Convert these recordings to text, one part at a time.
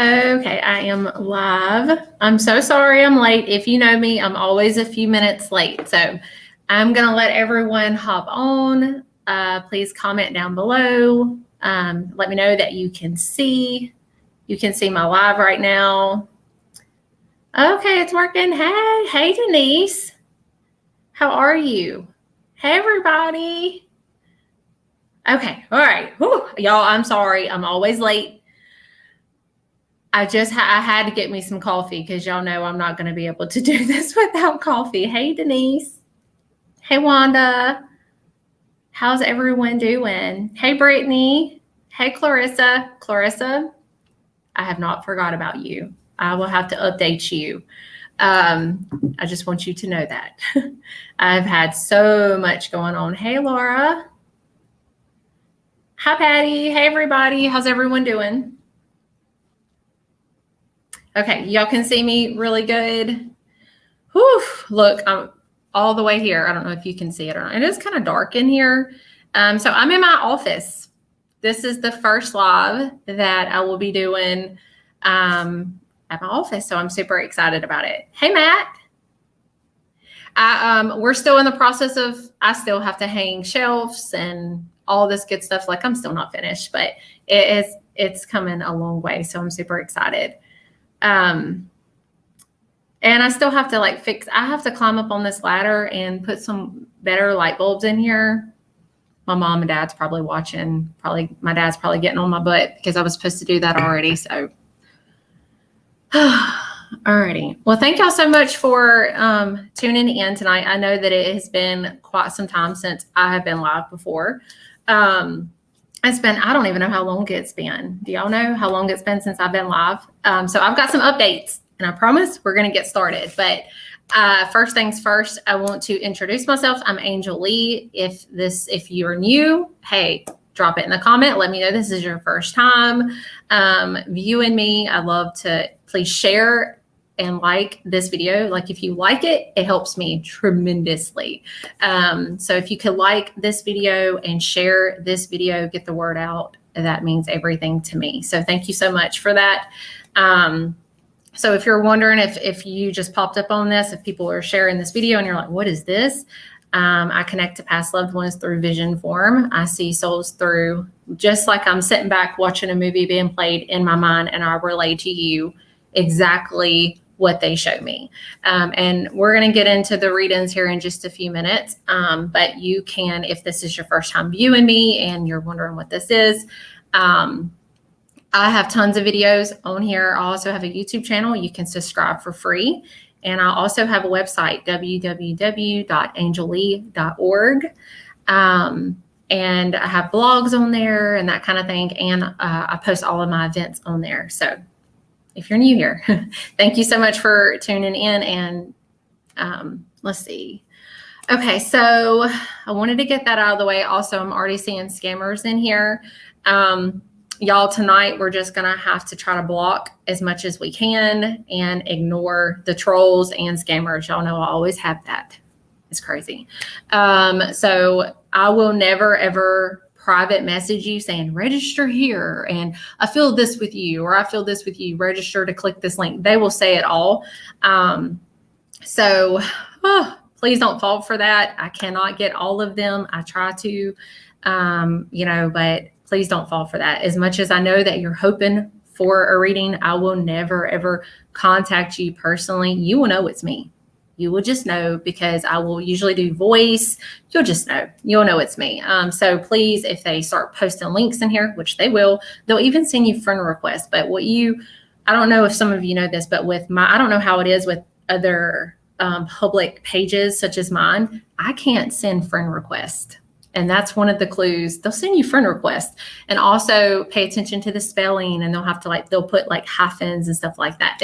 Okay, I am live. I'm so sorry I'm late. If you know me, I'm always a few minutes late. So I'm going to let everyone hop on. Please comment down below. Let me know that you can see. You can see my live right now. Okay, it's working. Hey, Denise. How are you? Hey, everybody. Okay, all right. Whew. Y'all, I'm sorry. I'm always late. I had to get me some coffee because y'all know I'm not going to be able to do this without coffee. Hey, Denise. Hey, Wanda. How's everyone doing? Hey, Brittany. Hey, Clarissa. Clarissa, I have not forgot about you. I will have to update you. I just want you to know that. I've had so much going on. Hey, Laura. Hi, Patty. Hey, everybody. How's everyone doing? Okay, y'all can see me really good. Whew, look, I'm all the way here. I don't know if you can see it or not. It is kind of dark in here. So I'm in my office. This is the first live that I will be doing at my office. So I'm super excited about it. Hey, Matt. We're still in the process of, I still have to hang shelves and all this good stuff. Like I'm still not finished, but it's coming a long way. So I'm super excited. And I still have to I have to climb up on this ladder and put some better light bulbs in here. My mom and dad's probably watching. My dad's probably getting on my butt because I was supposed to do that already. So, alrighty. Well, thank y'all so much for tuning in tonight. I know that it has been quite some time since I have been live before. I don't even know how long it's been. Do y'all know how long it's been since I've been live? So I've got some updates. And I promise we're going to get started. But first things first, I want to introduce myself. I'm Angel Lee. If you're new, hey, drop it in the comment. Let me know this is your first time viewing me. I'd love to please share and like this video. Like if you like it, it helps me tremendously. So if you could like this video and share this video, get the word out, that means everything to me. So thank you so much for that. So if you're wondering if you just popped up on this, if people are sharing this video and you're like, what is this? I connect to past loved ones through vision form. I see souls through, just like I'm sitting back watching a movie being played in my mind, and I relay to you exactly what they show me. And we're going to get into the read-ins here in just a few minutes. But you can, if this is your first time viewing me and you're wondering what this is, I have tons of videos on here. I also have a YouTube channel. You can subscribe for free. And I also have a website, www.angellee.org. And I have blogs on there and that kind of thing. And I post all of my events on there. So if you're new here, thank you so much for tuning in. And let's see. Okay, so I wanted to get that out of the way. Also, I'm already seeing scammers in here. Y'all, tonight we're just going to have to try to block as much as we can and ignore the trolls and scammers. Y'all know I always have that. It's crazy. So I will never, ever private message you saying register here and I feel this with you, or I feel this with you, register to click this link. They will say it all. Please don't fall for that. I cannot get all of them. I try to, but please don't fall for that. As much as I know that you're hoping for a reading, I will never, ever contact you personally. You will know it's me. You will just know because I will usually do voice. You'll just know. You'll know it's me. So please, if they start posting links in here, which they will, they'll even send you friend requests. But I don't know if some of you know this, but I don't know how it is with other public pages such as mine. I can't send friend requests. And that's one of the clues. They'll send you friend requests, and also pay attention to the spelling, and they'll put hyphens and stuff like that.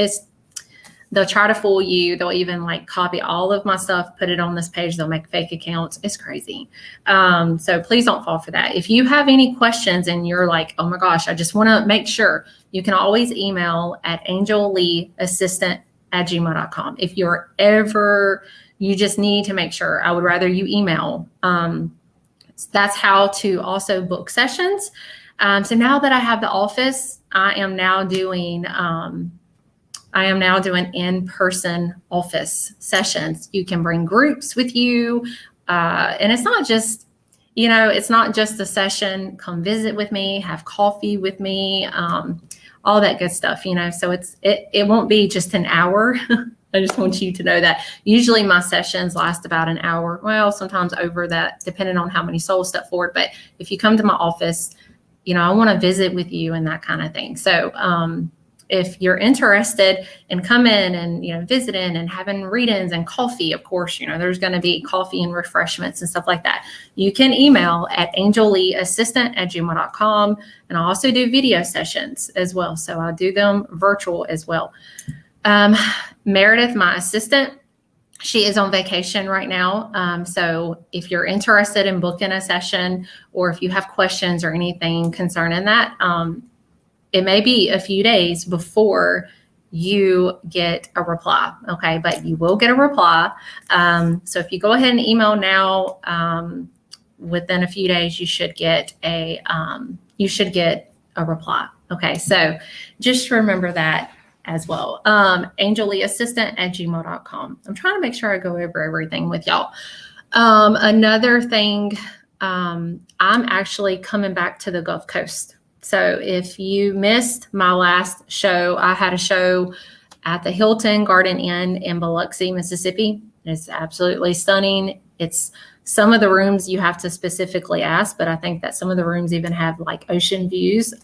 They'll try to fool you. They'll even copy all of my stuff, put it on this page. They'll make fake accounts. It's crazy. So please don't fall for that. If you have any questions and you're like, oh my gosh, I just want to make sure, you can always email at angelleeassistant@gmail.com. If you just need to make sure, I would rather you email. That's how to also book sessions. So now that I have the office, I am now doing in-person office sessions. You can bring groups with you, and it's not just a session. Come visit with me, have coffee with me, all that good stuff. So it won't be just an hour. I just want you to know that usually my sessions last about an hour. Well, sometimes over that, depending on how many souls step forward. But if you come to my office, I want to visit with you and that kind of thing. So if you're interested in coming and visiting and having readings and coffee, of course, there's going to be coffee and refreshments and stuff like that. You can email at angelleeassistant@gmail.com, and I also do video sessions as well. So I do them virtual as well. Meredith, my assistant, she is on vacation right now. So if you're interested in booking a session, or if you have questions or anything concerning that, it may be a few days before you get a reply. Okay. But you will get a reply. So if you go ahead and email now, within a few days, you should get a reply. Okay. So just remember that as well. angelleeassistant@gmail.com. I'm trying to make sure I go over everything with y'all. Another thing, I'm actually coming back to the Gulf Coast. So if you missed my last show, I had a show at the Hilton Garden Inn in Biloxi, Mississippi. It's absolutely stunning. It's some of the rooms you have to specifically ask, but I think that some of the rooms even have like ocean views.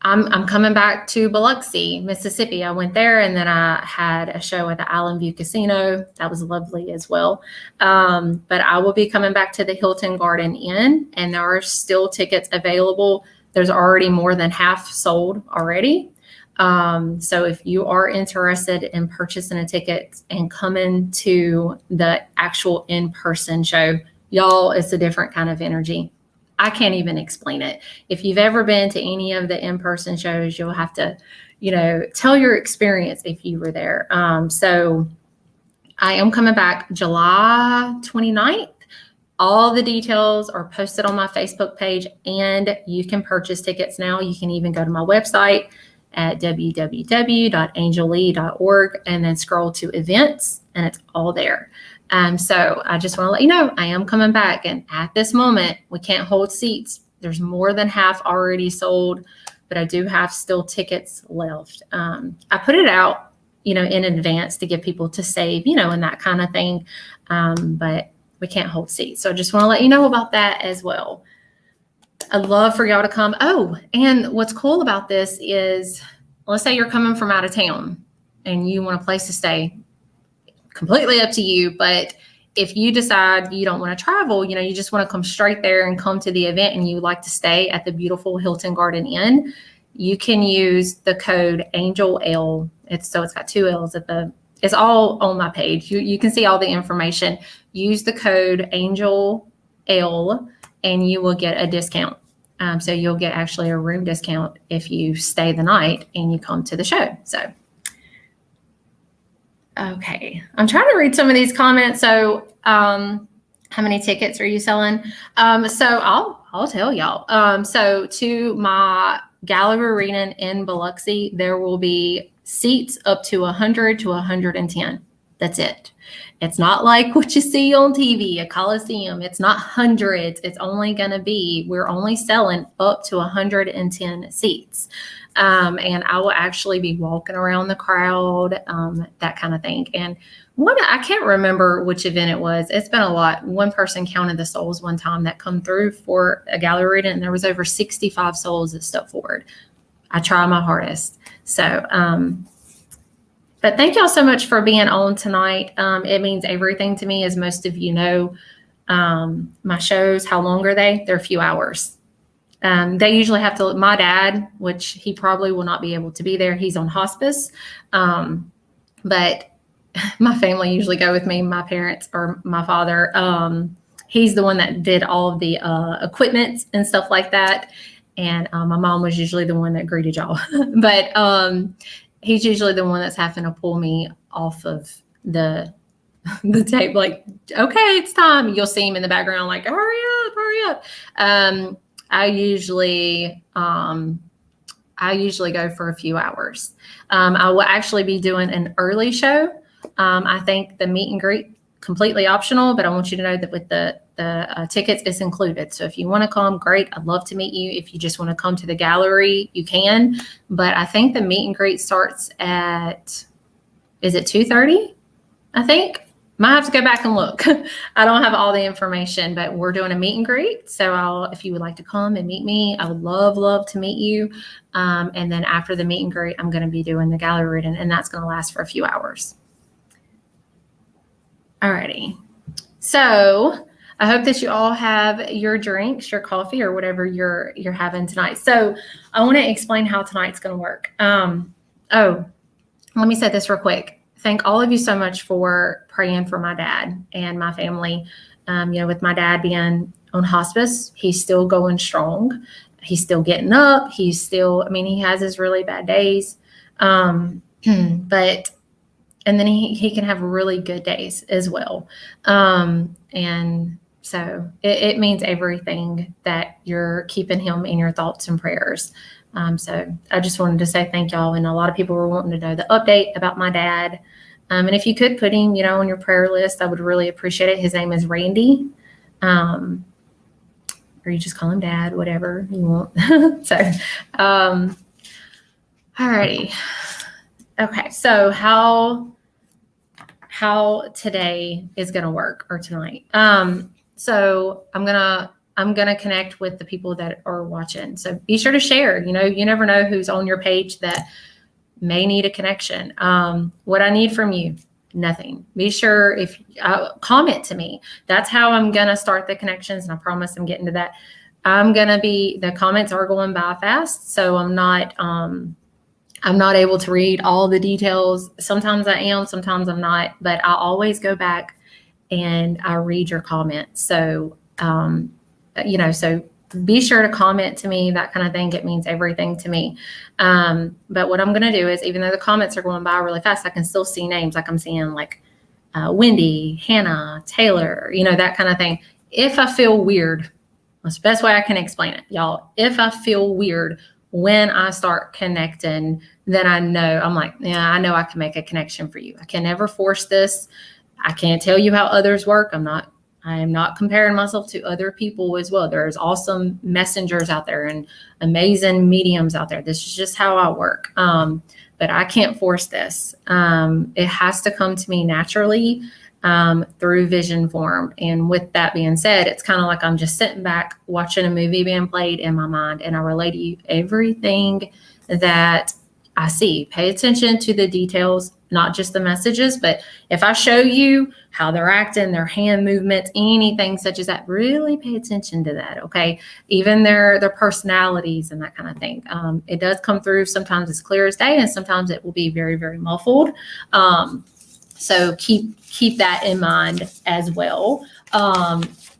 I'm coming back to Biloxi, Mississippi. I went there, and then I had a show at the Island View Casino. That was lovely as well. But I will be coming back to the Hilton Garden Inn, and there are still tickets available. There's already more than half sold already. So if you are interested in purchasing a ticket and coming to the actual in-person show, y'all, it's a different kind of energy. I can't even explain it. If you've ever been to any of the in-person shows, you'll have to, tell your experience if you were there. So I am coming back July 29th. All the details are posted on my Facebook page, and you can purchase tickets now. You can even go to my website at www.angellee.org and then scroll to events, and it's all there. So I just want to let you know I am coming back, and at this moment we can't hold seats. There's more than half already sold, but I do have still tickets left. I put it out, in advance to give people to save, and that kind of thing. But we can't hold seats. So I just want to let you know about that as well. I'd love for y'all to come. Oh, and what's cool about this is, let's say you're coming from out of town and you want a place to stay. Completely up to you. But if you decide you don't want to travel, you just want to come straight there and come to the event, and you like to stay at the beautiful Hilton Garden Inn, you can use the code ANGEL-L. It's got 2 L's it's all on my page. You can see all the information. Use the code ANGEL-L and you will get a discount. So you'll get actually a room discount if you stay the night and you come to the show. So okay, I'm trying to read some of these comments. So, how many tickets are you selling? So I'll tell y'all. So to my gallery reading in Biloxi, there will be seats up to 100 to 110. That's it. It's not like what you see on TV, a Coliseum. It's not hundreds. It's only going to be, we're only selling up to 110 seats. And I will actually be walking around the crowd, that kind of thing. And I can't remember which event it was. It's been a lot. One person counted the souls one time that come through for a gallery reading, and there was over 65 souls that stepped forward. I try my hardest. So, but thank y'all so much for being on tonight. It means everything to me, as most of you know. My shows, how long are they? They're a few hours. They usually have to, my dad, which he probably will not be able to be there. He's on hospice. But my family usually go with me, my parents or my father. He's the one that did all of the equipment and stuff like that. And my mom was usually the one that greeted y'all. But he's usually the one that's having to pull me off of the the tape, like, okay, it's time. You'll see him in the background, like, hurry up. I usually go for a few hours. I will actually be doing an early show. I think the meet and greet completely optional, but I want you to know that with the tickets, it's included. So if you want to come, great. I'd love to meet you. If you just want to come to the gallery, you can. But I think the meet and greet starts at, is it 2:30? I think. Might have to go back and look. I don't have all the information, but we're doing a meet and greet. So if you would like to come and meet me, I would love to meet you. And then after the meet and greet, I'm going to be doing the gallery reading, and that's going to last for a few hours. Alrighty. So I hope that you all have your drinks, your coffee, or whatever you're having tonight. So I want to explain how tonight's going to work. Let me say this real quick. Thank all of you so much for praying for my dad and my family. With my dad being on hospice, he's still going strong. He's still getting up. He has his really bad days. And then he can have really good days as well. And so it means everything that you're keeping him in your thoughts and prayers. So I just wanted to say thank y'all. And a lot of people were wanting to know the update about my dad. And if you could put him, on your prayer list, I would really appreciate it. His name is Randy. Or you just call him Dad, whatever you want. Alrighty. Okay. So how today is going to work, or tonight. So I'm going to connect with the people that are watching. So be sure to share. You never know who's on your page that may need a connection. What I need from you, nothing. Be sure if comment to me. That's how I'm going to start the connections. And I promise I'm getting to that. The comments are going by fast. So I'm not able to read all the details. Sometimes I am, sometimes I'm not, but I always go back and I read your comments. So, so be sure to comment to me, that kind of thing. It means everything to me. But what I'm going to do is, even though the comments are going by really fast, I can still see names. Like I'm seeing like Wendy, Hannah, Taylor, that kind of thing. If I feel weird, that's the best way I can explain it, y'all. If I feel weird when I start connecting, then I know I know I can make a connection for you. I can never force this. I can't tell you how others work. I am not comparing myself to other people as well. There's awesome messengers out there and amazing mediums out there. This is just how I work. But I can't force this. It has to come to me naturally through vision form. And with that being said, it's kind of like I'm just sitting back watching a movie being played in my mind, and I relay to you everything that I see. Pay attention to the details, not just the messages, but if I show you how they're acting, their hand movements, anything such as that, really pay attention to that, okay? Even their personalities and that kind of thing. It does come through. Sometimes it's clear as day, and sometimes it will be very, very muffled. So keep that in mind as well.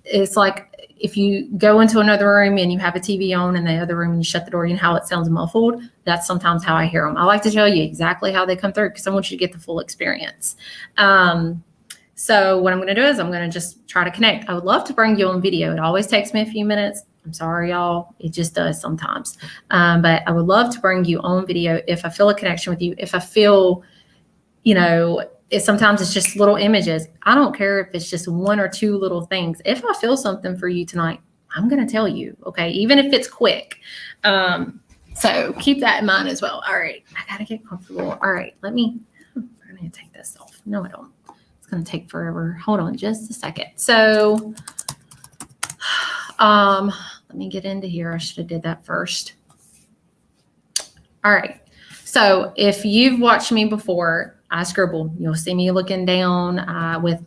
It's like if you go into another room and you have a TV on in the other room and you shut the door, how it sounds muffled. That's sometimes how I hear them. I like to tell you exactly how they come through because I want you to get the full experience. So what I'm going to do is I'm going to just try to connect. I would love to bring you on video. It always takes me a few minutes. I'm sorry, y'all. It just does sometimes. But I would love to bring you on video if I feel a connection with you. If I feel, sometimes it's just little images. I don't care if it's just one or two little things. If I feel something for you tonight, I'm going to tell you, okay? Even if it's quick. So keep that in mind as well. All right. I got to get comfortable. All right. I need to take this off. No, I don't. It's going to take forever. Hold on just a second. So let me get into here. I should have did that first. All right. So if you've watched me before, I scribble. You'll see me looking down with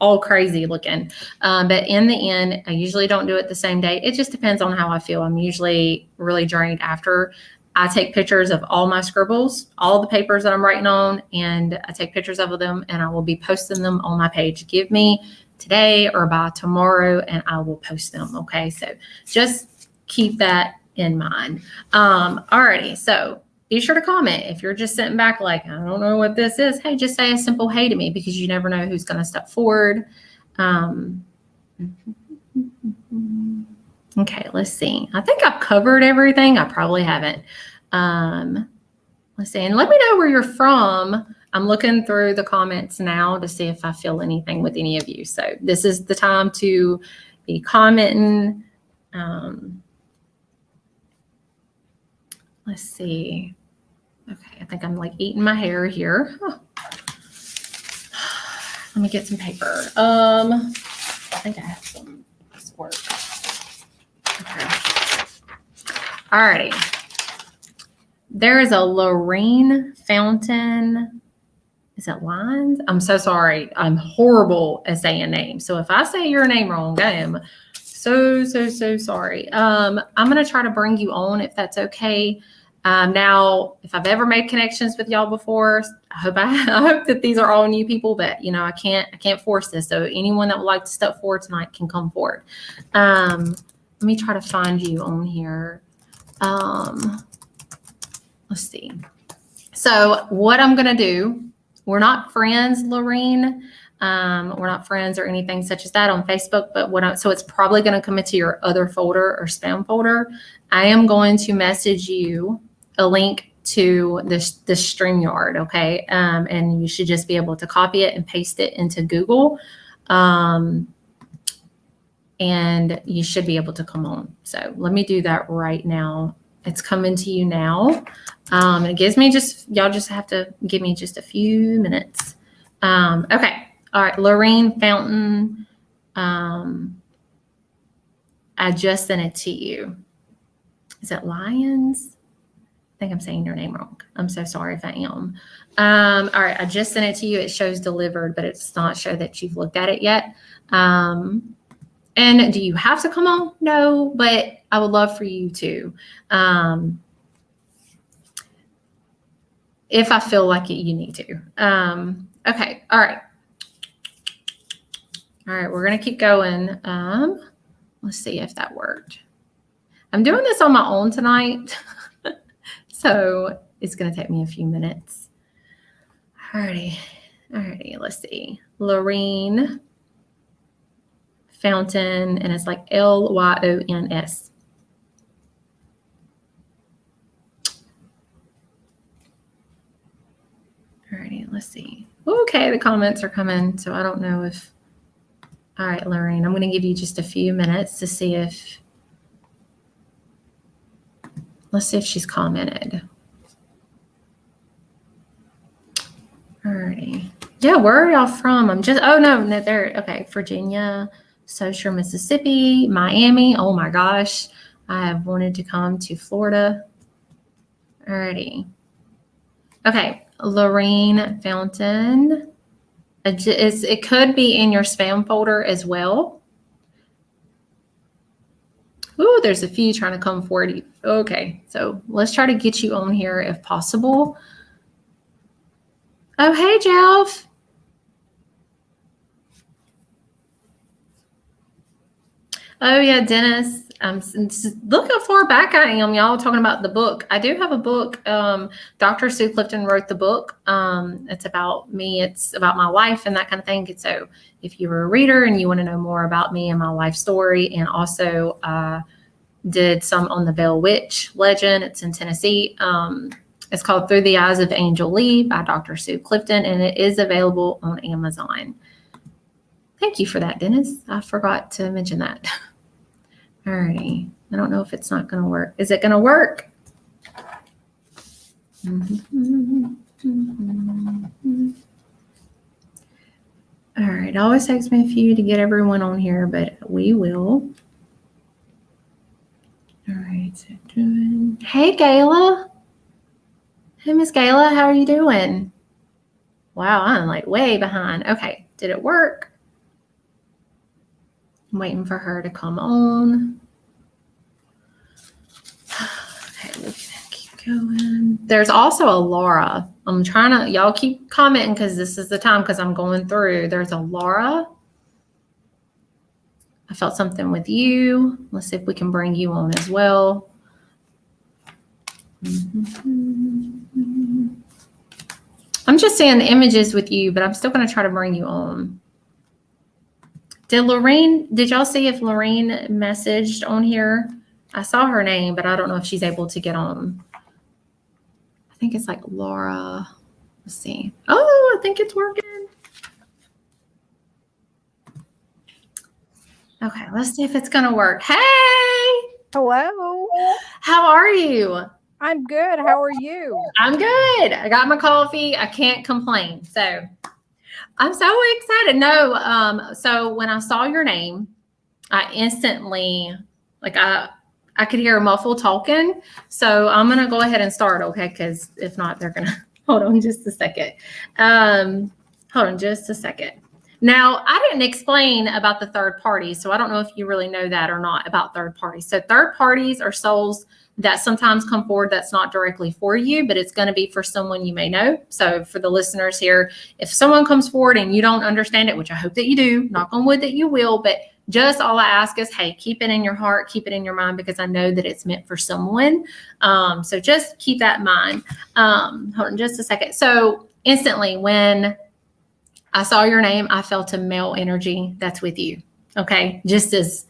all crazy looking. But in the end, I usually don't do it the same day. It just depends on how I feel. I'm usually really drained after. I take pictures of all my scribbles, all the papers that I'm writing on, and I take pictures of them, and I will be posting them on my page. Give me today or by tomorrow, and I will post them. Okay, so just keep that in mind. Alrighty, so be sure to comment. If you're just sitting back like, I don't know what this is, hey, just say a simple hey to me, because you never know who's going to step forward. Okay, let's see. I think I've covered everything. I probably haven't. Let's see. And let me know where you're from. I'm looking through the comments now to see if I feel anything with any of you. So this is the time to be commenting. Let's see. Okay, I think I'm like eating my hair here. Huh. Let me get some paper. I think I have some work. Okay. Alrighty. There is a Lorene Fountain. Is it Lines? I'm so sorry. I'm horrible at saying names. So if I say your name wrong, I am so sorry. I'm going to try to bring you on if that's okay. Now, if I've ever made connections with y'all before, I hope that these are all new people, but you know, I can't force this. So anyone that would like to step forward tonight can come forward. Let me try to find you on here. Let's see. So what I'm going to do, we're not friends, Lorene. We're not friends or anything such as that on Facebook, but so it's probably going to come into your other folder or spam folder. I am going to message you a link to this StreamYard, okay? And you should just be able to copy it and paste it into Google. And you should be able to come on. So let me do that right now. It's coming to you now. It gives me y'all just have to give me just a few minutes. Okay. All right. Lorene Fountain. I just sent it to you. Is it Lions? I think I'm saying your name wrong. I'm so sorry if I am. All right. I just sent it to you. It shows delivered, but it's not show that you've looked at it yet. And do you have to come on? No, but I would love for you to. If I feel like it, you need to. Okay. All right. All right. We're going to keep going. Let's see if that worked. I'm doing this on my own tonight. So it's going to take me a few minutes. All righty. Let's see. Lorene Fountain, and it's like Lyons. Alrighty, let's see. Okay, the comments are coming, so I don't know if. All right, Lorene, I'm going to give you just a few minutes to see if. Let's see if she's commented. Alrighty. Yeah, where are y'all from? Oh no, they're okay. Virginia, Saucier, Mississippi, Miami. Oh my gosh, I have wanted to come to Florida. Alrighty. Okay, Lorene Fountain. It could be in your spam folder as well. Ooh, there's a few trying to come forward. Okay, so let's try to get you on here if possible. Oh, hey, Jeff. Oh, yeah, Dennis. Look how far back I am, y'all, talking about the book. I do have a book. Dr. Sue Clifton wrote the book. It's about me. It's about my life and that kind of thing. And so if you were a reader and you want to know more about me and my life story, and also did some on the Veil Witch legend. It's in Tennessee. It's called Through the Eyes of Angel Lee by Dr. Sue Clifton, and it is available on Amazon. Thank you for that, Dennis. I forgot to mention that. All righty. I don't know if it's not going to work. Is it going to work? All right. It always takes me a few to get everyone on here, but we will. All right. So hey, Gayla. Hey, Miss Gayla. How are you doing? Wow. I'm like way behind. Okay. Did it work? I'm waiting for her to come on. Okay, we're gonna keep going. There's also a Laura. I'm trying to, y'all keep commenting because this is the time because I'm going through. There's a Laura. I felt something with you. Let's see if we can bring you on as well. I'm just seeing the images with you, but I'm still going to try to bring you on. Did y'all see if Lorraine messaged on here? I saw her name, but I don't know if she's able to get on. I think it's like Laura. Let's see. Oh, I think it's working. Okay, let's see if it's going to work. Hey! Hello. How are you? I'm good. How are you? I'm good. I got my coffee. I can't complain. So I'm so excited. No, so when I saw your name, I instantly, I could hear a muffled talking. So I'm going to go ahead and start, okay? Because if not, they're going to, hold on just a second. Hold on just a second. Now, I didn't explain about the third party, so I don't know if you really know that or not about third parties. So third parties are souls that sometimes come forward that's not directly for you, but it's going to be for someone you may know. So for the listeners here, if someone comes forward and you don't understand it, which I hope that you do, knock on wood that you will, but just all I ask is, hey, keep it in your heart, keep it in your mind, because I know that it's meant for someone. So just keep that in mind. Hold on just a second. So instantly when I saw your name, I felt a male energy that's with you. Okay. Just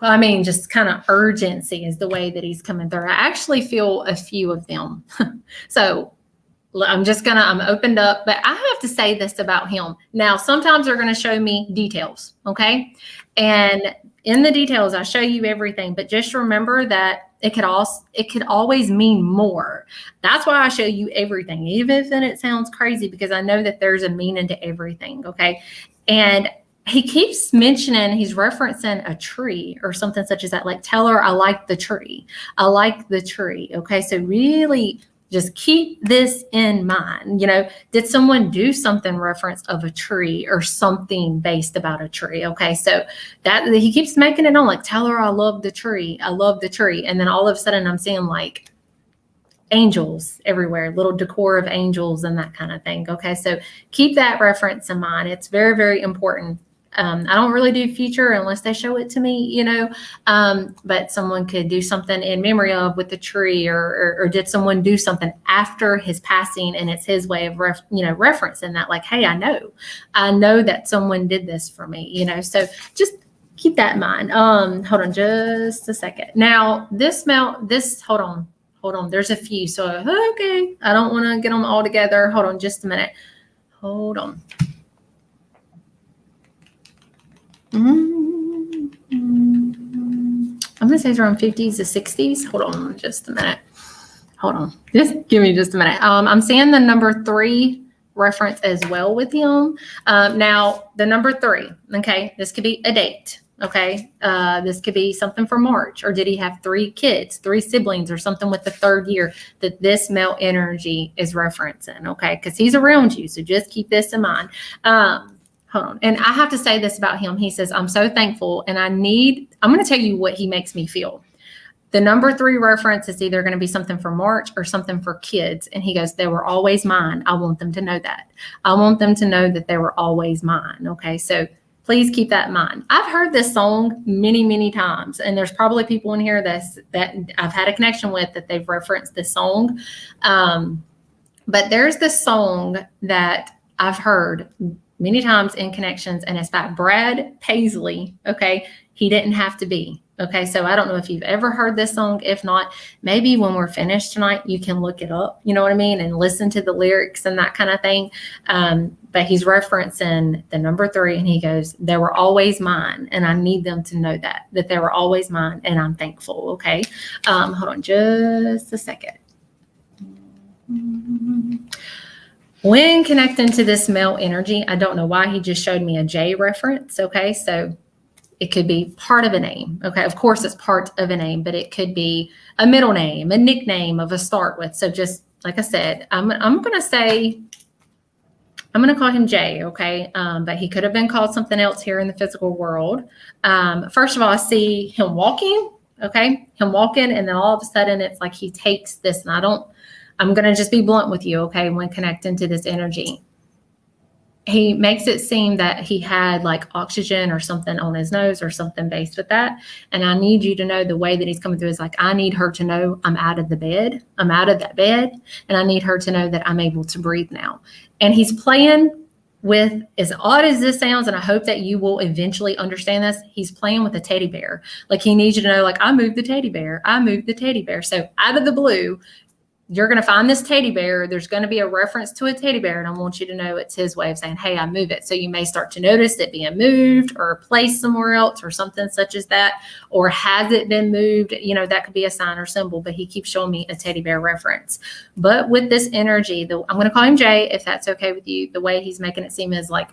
kind of urgency is the way that he's coming through. I actually feel a few of them. So I'm opened up, but I have to say this about him. Now, sometimes they're going to show me details. Okay. And in the details, I show you everything, but just remember that it could always mean more. That's why I show you everything, even if it sounds crazy, because I know that there's a meaning to everything. Okay. And he keeps mentioning, he's referencing a tree or something such as that, like, tell her I like the tree. I like the tree. Okay. So really just keep this in mind. Did someone do something reference of a tree or something based about a tree? Okay. So that he keeps making it on, like, tell her I love the tree. I love the tree. And then all of a sudden I'm seeing like angels everywhere, little decor of angels and that kind of thing. Okay. So keep that reference in mind. It's very, very important. I don't really do future unless they show it to me, but someone could do something in memory of with the tree, or did someone do something after his passing, and it's his way of referencing that, like, hey, I know that someone did this for me, so just keep that in mind. Hold on just a second. Now hold on. There's a few. So, okay. I don't want to get them all together. Hold on just a minute. Hold on. I'm going to say it's around 50s to 60s. Hold on just a minute. Hold on. Just give me just a minute. I'm seeing the number 3 reference as well with him. Now, the number 3, okay, this could be a date. Okay, this could be something for March, or did he have 3 kids, 3 siblings, or something with the 3rd year that this male energy is referencing? Okay, because he's around you. So just keep this in mind. Hold on. And I have to say this about him. He says, I'm so thankful, and I'm going to tell you what he makes me feel. The number 3 reference is either going to be something for March or something for kids. And he goes, they were always mine. I want them to know that. I want them to know that they were always mine. Okay. So please keep that in mind. I've heard this song many, many times, and there's probably people in here that I've had a connection with that they've referenced this song. But there's this song that I've heard many times in connections, and it's by Brad Paisley. Okay. He didn't have to be. Okay. So I don't know if you've ever heard this song. If not, maybe when we're finished tonight, you can look it up, you know what I mean? And listen to the lyrics and that kind of thing. But he's referencing the number 3, and he goes, they were always mine. And I need them to know that they were always mine. And I'm thankful. Okay. Hold on just a second. When connecting to this male energy, I don't know why he just showed me a J reference. Okay. So it could be part of a name. Okay. Of course it's part of a name, but it could be a middle name, a nickname of a start with. So just like I said, I'm going to call him Jay. Okay. But he could have been called something else here in the physical world. First of all, I see him walking. Okay. Him walking. And then all of a sudden it's like he takes this, and I'm going to just be blunt with you. Okay. When connecting to this energy, he makes it seem that he had like oxygen or something on his nose or something based with that. And I need you to know the way that he's coming through is like, I need her to know I'm out of the bed. I'm out of that bed. And I need her to know that I'm able to breathe now. And he's playing with, as odd as this sounds, and I hope that you will eventually understand this, he's playing with a teddy bear. Like he needs you to know, like, I moved the teddy bear. I moved the teddy bear. So out of the blue, you're going to find this teddy bear. There's going to be a reference to a teddy bear. And I want you to know it's his way of saying, hey, I move it. So you may start to notice it being moved or placed somewhere else or something such as that. Or has it been moved? You know, that could be a sign or symbol, but he keeps showing me a teddy bear reference. But with this energy, I'm going to call him Jay, if that's okay with you. The way he's making it seem is like,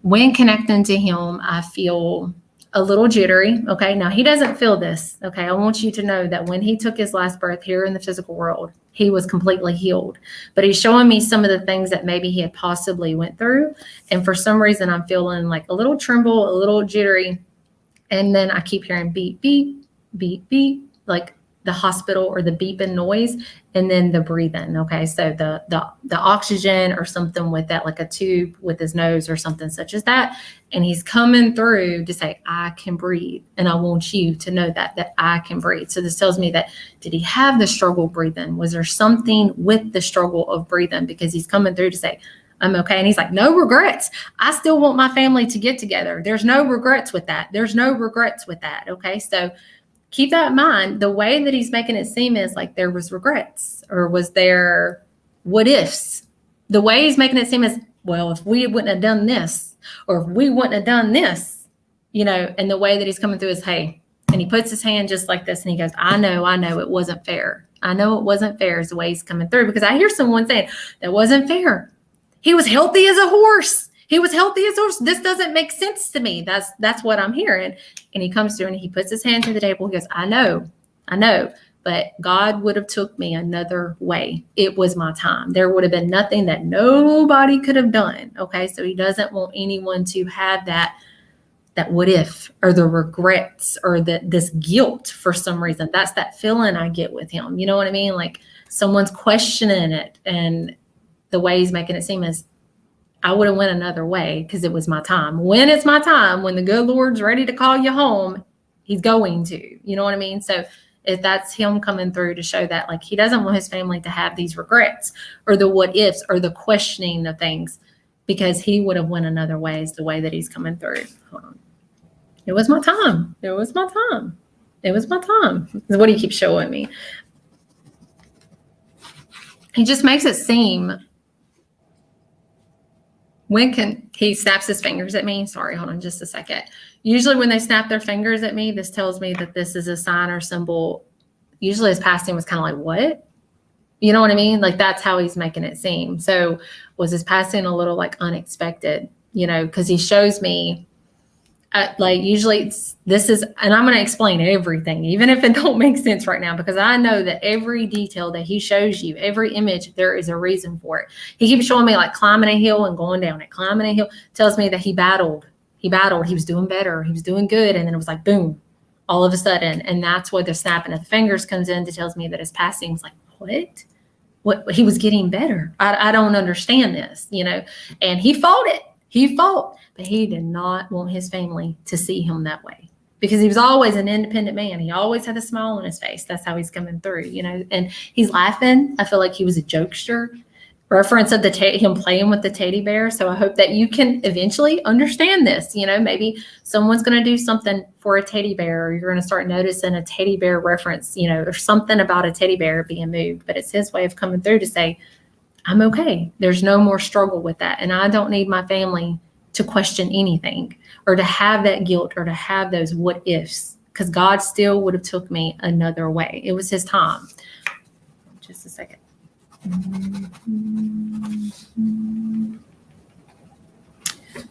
when connecting to him, I feel a little jittery. Okay. Now he doesn't feel this. Okay. I want you to know that when he took his last breath here in the physical world, he was completely healed, but he's showing me some of the things that maybe he had possibly went through. And for some reason, I'm feeling like a little tremble, a little jittery. And then I keep hearing beep, beep, beep, beep, like the hospital or the beeping noise, and then the breathing. Okay. So the oxygen or something with that, like a tube with his nose or something such as that. And he's coming through to say, I can breathe. And I want you to know that I can breathe. So this tells me that, did he have the struggle breathing? Was there something with the struggle of breathing? Because he's coming through to say, I'm okay. And he's like, no regrets. I still want my family to get together. There's no regrets with that. There's no regrets with that. Okay. So keep that in mind. The way that he's making it seem is like there was regrets, or was there what ifs? The way he's making it seem is, well, if we wouldn't have done this, or if we wouldn't have done this, you know, and the way that he's coming through is, hey, and he puts his hand just like this and he goes, I know it wasn't fair. I know it wasn't fair is the way he's coming through, because I hear someone saying that wasn't fair. He was healthy as a horse. He was healthy as a horse. This doesn't make sense to me. That's what I'm hearing. And he comes through and he puts his hand to the table. He goes, I know, but God would have took me another way. It was my time. There would have been nothing that nobody could have done. Okay. So he doesn't want anyone to have that what if, or the regrets, or this guilt for some reason. That's that feeling I get with him. You know what I mean? Like someone's questioning it, and the way he's making it seem is, I would have went another way because it was my time. When it's my time, when the good Lord's ready to call you home, he's going to, you know what I mean? So if that's him coming through to show that, like, he doesn't want his family to have these regrets or the what ifs or the questioning of things, because he would have went another way is the way that he's coming through. Hold on. It was my time. It was my time. It was my time. Is what he keeps showing me. He just makes it seem, he snaps his fingers at me. Sorry, hold on just a second. Usually when they snap their fingers at me, this tells me that this is a sign or symbol. Usually his passing was kind of like, what? You know what I mean? Like that's how he's making it seem. So was his passing a little like unexpected, you know, because he shows me like usually and I'm going to explain everything, even if it don't make sense right now, because I know that every detail that he shows you, every image, there is a reason for it. He keeps showing me like climbing a hill and going down it, climbing a hill, tells me that he battled, he was doing better, he was doing good. And then it was like, boom, all of a sudden. And that's where the snapping of the fingers comes in to tells me that his passing was like, what, he was getting better. I don't understand this, you know, and he fought it. But he did not want his family to see him that way, because he was always an independent man. He always had a smile on his face. That's how he's coming through, you know, and he's laughing. I feel like he was a jokester. Reference of him playing with the teddy bear. So I hope that you can eventually understand this. You know, maybe someone's going to do something for a teddy bear, or you're going to start noticing a teddy bear reference, you know, or something about a teddy bear being moved. But it's his way of coming through to say, I'm okay. There's no more struggle with that. And I don't need my family to question anything, or to have that guilt, or to have those what ifs, because God still would have took me another way. It was his time. Just a second.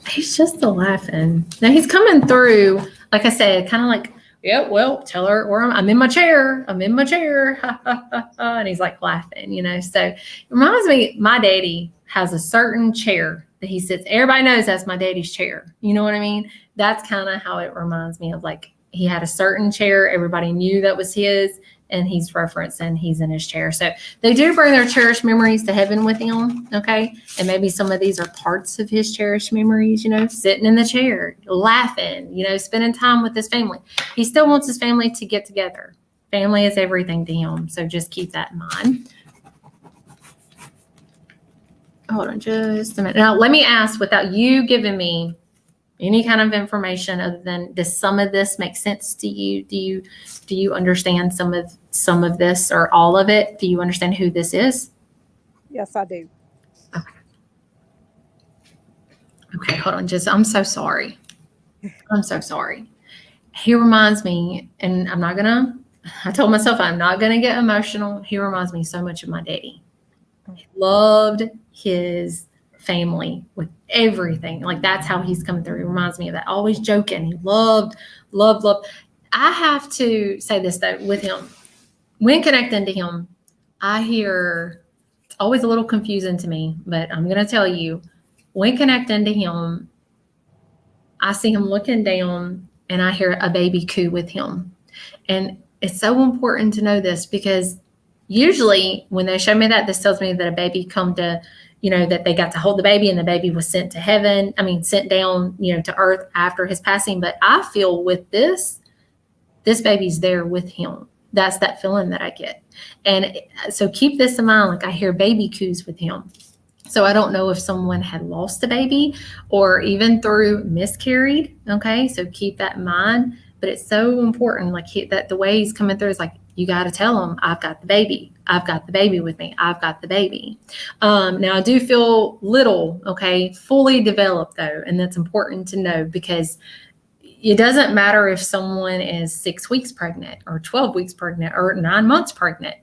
He's just laughing. Now he's coming through, like I said, kind of like, yeah, well, tell her where I'm in my chair. I'm in my chair. Ha, ha, ha, ha. And he's like laughing, you know. So it reminds me, my daddy has a certain chair that he sits. Everybody knows that's my daddy's chair. You know what I mean? That's kind of how it reminds me of, like, He had a certain chair. Everybody knew that was his, and he's referencing he's in his chair. So they do bring their cherished memories to heaven with him, okay? And maybe some of these are parts of his cherished memories, sitting in the chair, laughing, spending time with his family. He still wants his family to get together. Family is everything to him, so just keep that in mind. Hold on just a minute. Now, let me ask, without you giving me any kind of information other than, does some of this make sense to you? Do you understand some of this or all of it? Do you understand who this is? Yes, I do. Okay, hold on. I'm so sorry. I'm so sorry. He reminds me, and I told myself I'm not going to get emotional. He reminds me so much of my daddy. He loved his family with everything. Like, that's how he's coming through. He reminds me of that. Always joking. He loved. I have to say this though, with him, when connecting to him, I hear, it's always a little confusing to me, but I'm going to tell you, when connecting to him, I see him looking down and I hear a baby coo with him. And it's so important to know this, because usually when they show me that, this tells me that a baby come to, that they got to hold the baby and the baby was sent to heaven. Sent down, to earth after his passing. But I feel with this baby's there with him. That's that feeling that I get. And so keep this in mind. Like, I hear baby coos with him. So I don't know if someone had lost a baby or even through miscarried. Okay. So keep that in mind. But it's so important. Like, that the way he's coming through is like, you got to tell him, I've got the baby. I've got the baby with me. I've got the baby. Now I do feel little, okay, fully developed though. And that's important to know, because it doesn't matter if someone is 6 weeks pregnant or 12 weeks pregnant or 9 months pregnant.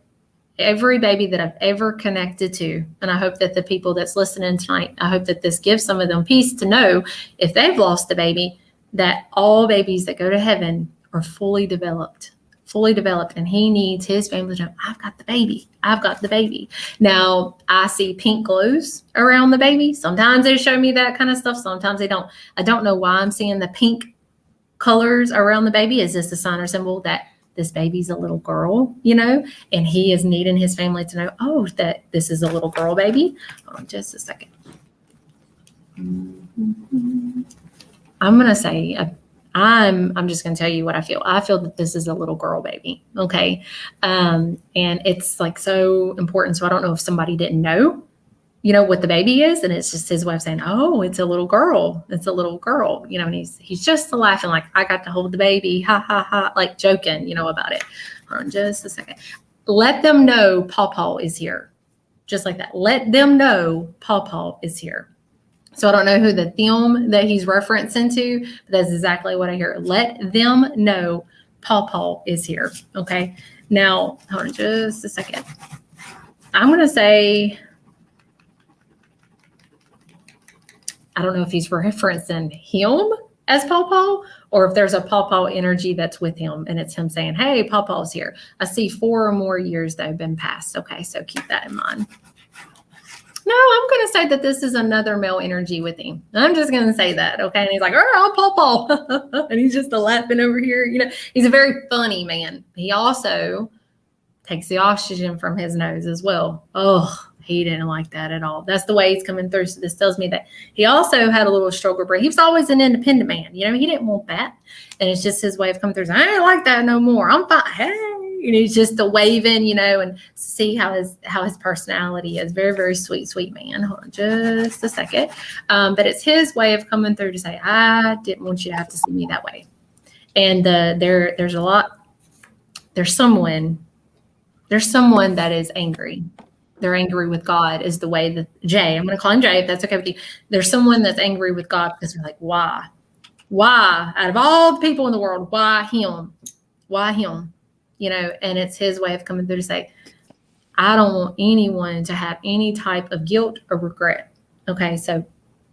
Every baby that I've ever connected to, and I hope that the people that's listening tonight, I hope that this gives some of them peace to know, if they've lost a baby, that all babies that go to heaven are fully developed. And he needs his family to know, I've got the baby. I've got the baby. Now, I see pink glows around the baby. Sometimes they show me that kind of stuff. Sometimes they don't. I don't know why I'm seeing the pink colors around the baby. Is this a sign or symbol that this baby's a little girl, and he is needing his family to know, oh, that this is a little girl baby? Hold on just a second. I'm going to say, I'm just going to tell you what I feel. I feel that this is a little girl baby. Okay. And it's like so important. So I don't know if somebody didn't know, what the baby is. And it's just his way of saying, oh, it's a little girl. It's a little girl, and he's just laughing. Like, I got to hold the baby. Ha ha ha. Like joking, about it. Hold on just a second. Let them know Pawpaw is here. Just like that. Let them know Pawpaw is here. So I don't know who the them that he's referencing to, but that's exactly what I hear. Let them know Pawpaw is here. Okay. Now, hold on just a second. I'm going to say, I don't know if he's referencing him as Pawpaw, or if there's a Pawpaw energy that's with him and it's him saying, hey, Pawpaw's here. I see 4 or more years that have been passed. Okay. So keep that in mind. No, I'm going to say that this is another male energy with him. I'm just going to say that. Okay. And he's like, oh, Pawpaw. And he's just laughing over here. He's a very funny man. He also takes the oxygen from his nose as well. Oh, he didn't like that at all. That's the way he's coming through. So this tells me that he also had a little struggle break. He was always an independent man. He didn't want that. And it's just his way of coming through. So, I ain't like that no more. I'm fine. Hey. He's just a waving, and see how his personality is. Very, very sweet man. Hold on just a second. But it's his way of coming through to say, I didn't want you to have to see me that way. And there's someone that is angry. They're angry with God is the way that Jay, I'm going to call him Jay, if that's okay with you. There's someone that's angry with God because they're like, why? Out of all the people in the world, why him? And it's his way of coming through to say, I don't want anyone to have any type of guilt or regret. Okay. So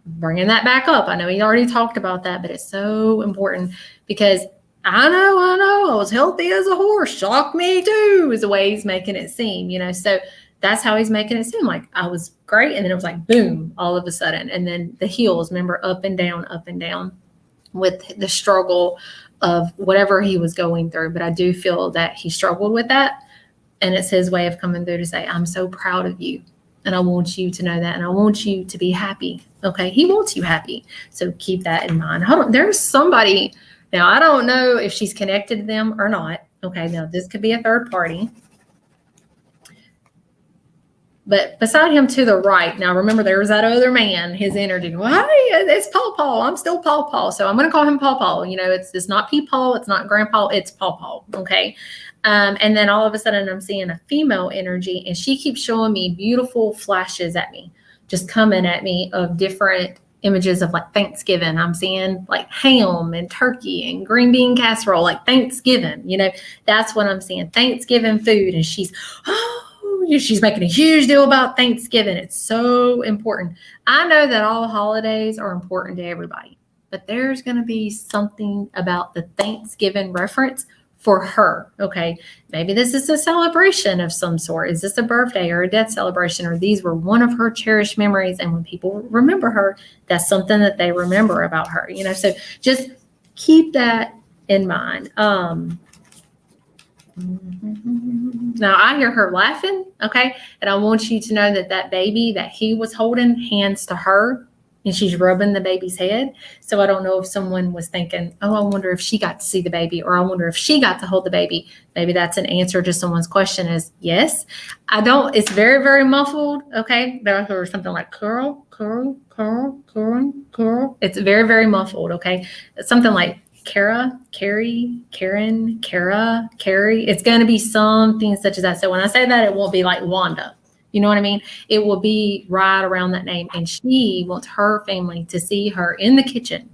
bringing that back up. I know he already talked about that, but it's so important because I know, I was healthy as a horse. Shock me too, is the way he's making it seem, so that's how he's making it seem like I was great. And then it was like, boom, all of a sudden. And then the heels, remember, up and down with the struggle of whatever he was going through. But I do feel that he struggled with that. And it's his way of coming through to say, I'm so proud of you. And I want you to know that. And I want you to be happy. Okay. He wants you happy. So keep that in mind. Hold on. There's somebody. Now, I don't know if she's connected to them or not. Okay. Now, this could be a third party. But beside him to the right, now remember there's that other man, his energy. Well, hey, it's Paul Paul. I'm still Paul Paul. So I'm going to call him Paul Paul. You know, it's not P Paul. It's not Grandpa. It's Paul Paul. Okay. And then all of a sudden I'm seeing a female energy and she keeps showing me beautiful flashes at me, just coming at me of different images of like Thanksgiving. I'm seeing like ham and turkey and green bean casserole, like Thanksgiving, you know, that's what I'm seeing. Thanksgiving food. And she's making a huge deal about Thanksgiving. It's so important. I know that all holidays are important to everybody, but there's going to be something about the Thanksgiving reference for her. Okay. Maybe this is a celebration of some sort. Is this a birthday or a death celebration? Or these were one of her cherished memories. And when people remember her, that's something that they remember about her, you know, so just keep that in mind. Now I hear her laughing. Okay. And I want you to know that that baby that he was holding hands to her and she's rubbing the baby's head. So I don't know if someone was thinking, oh, I wonder if she got to see the baby, or I wonder if she got to hold the baby. Maybe that's an answer to someone's question is yes. I don't, it's very, very muffled. Okay. There was something like curl. It's very, very muffled. Okay. It's something like Kara, Carrie, Karen, Kara, Carrie. It's going to be something such as that. So when I say that, it won't be like Wanda. You know what I mean? It will be right around that name. And she wants her family to see her in the kitchen.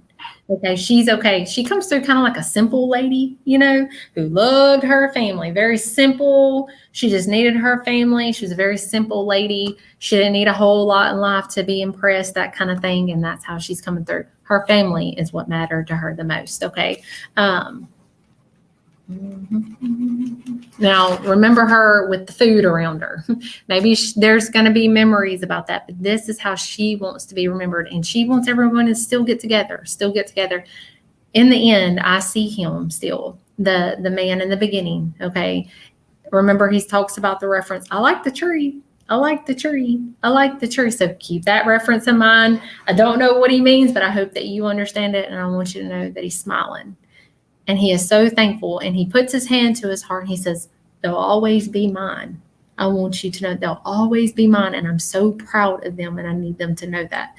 Okay. She's okay. She comes through kind of like a simple lady, you know, who loved her family. Very simple. She just needed her family. She was a very simple lady. She didn't need a whole lot in life to be impressed, that kind of thing. And that's how she's coming through. Her family is what mattered to her the most. Okay. Now, remember her with the food around her. Maybe there's going to be memories about that, but this is how she wants to be remembered. And she wants everyone to still get together. In the end, I see him still, the man in the beginning. Okay. Remember, he talks about the reference. I like the tree. So keep that reference in mind. I don't know what he means, but I hope that you understand it. And I want you to know that he's smiling. And he is so thankful. And he puts his hand to his heart and he says, they'll always be mine. I want you to know they'll always be mine. And I'm so proud of them. And I need them to know that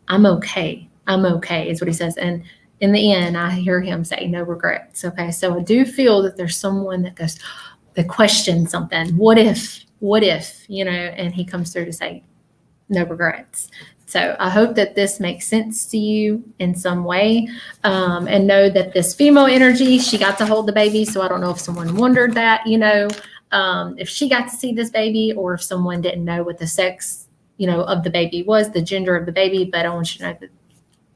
I'm okay. Is what he says. And in the end, I hear him say no regrets. Okay. So I do feel that there's someone that goes, that questions something. What if, you know, and he comes through to say no regrets. So I hope that this makes sense to you in some way, and know that this female energy, she got to hold the baby. So I don't know if someone wondered that, you know, if she got to see this baby or if someone didn't know what the sex, you know, of the baby was, the gender of the baby. But I want you to know that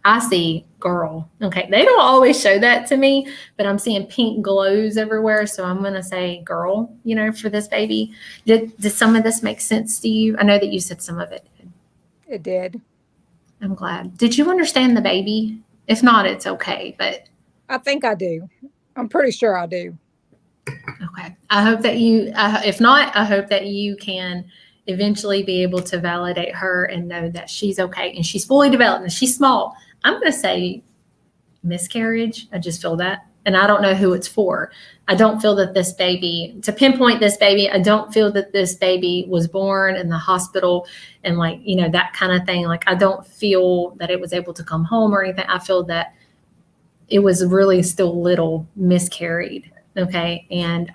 I see girl. Okay. They don't always show that to me, but I'm seeing pink glows everywhere. So I'm going to say girl, you know, for this baby. Did some of this make sense to you? I know that you said some of it. It did. I'm glad. Did you understand the baby? If not, it's okay. But I think I do. I'm pretty sure I do. Okay. I hope that you, if not, I hope that you can eventually be able to validate her and know that she's okay and she's fully developed and she's small. I'm going to say miscarriage. I just feel that. And I don't know who it's for. I don't feel that this baby, to pinpoint this baby, I don't feel that this baby was born in the hospital and like, you know, that kind of thing. Like, I don't feel that it was able to come home or anything. I feel that it was really still little, miscarried. Okay. And,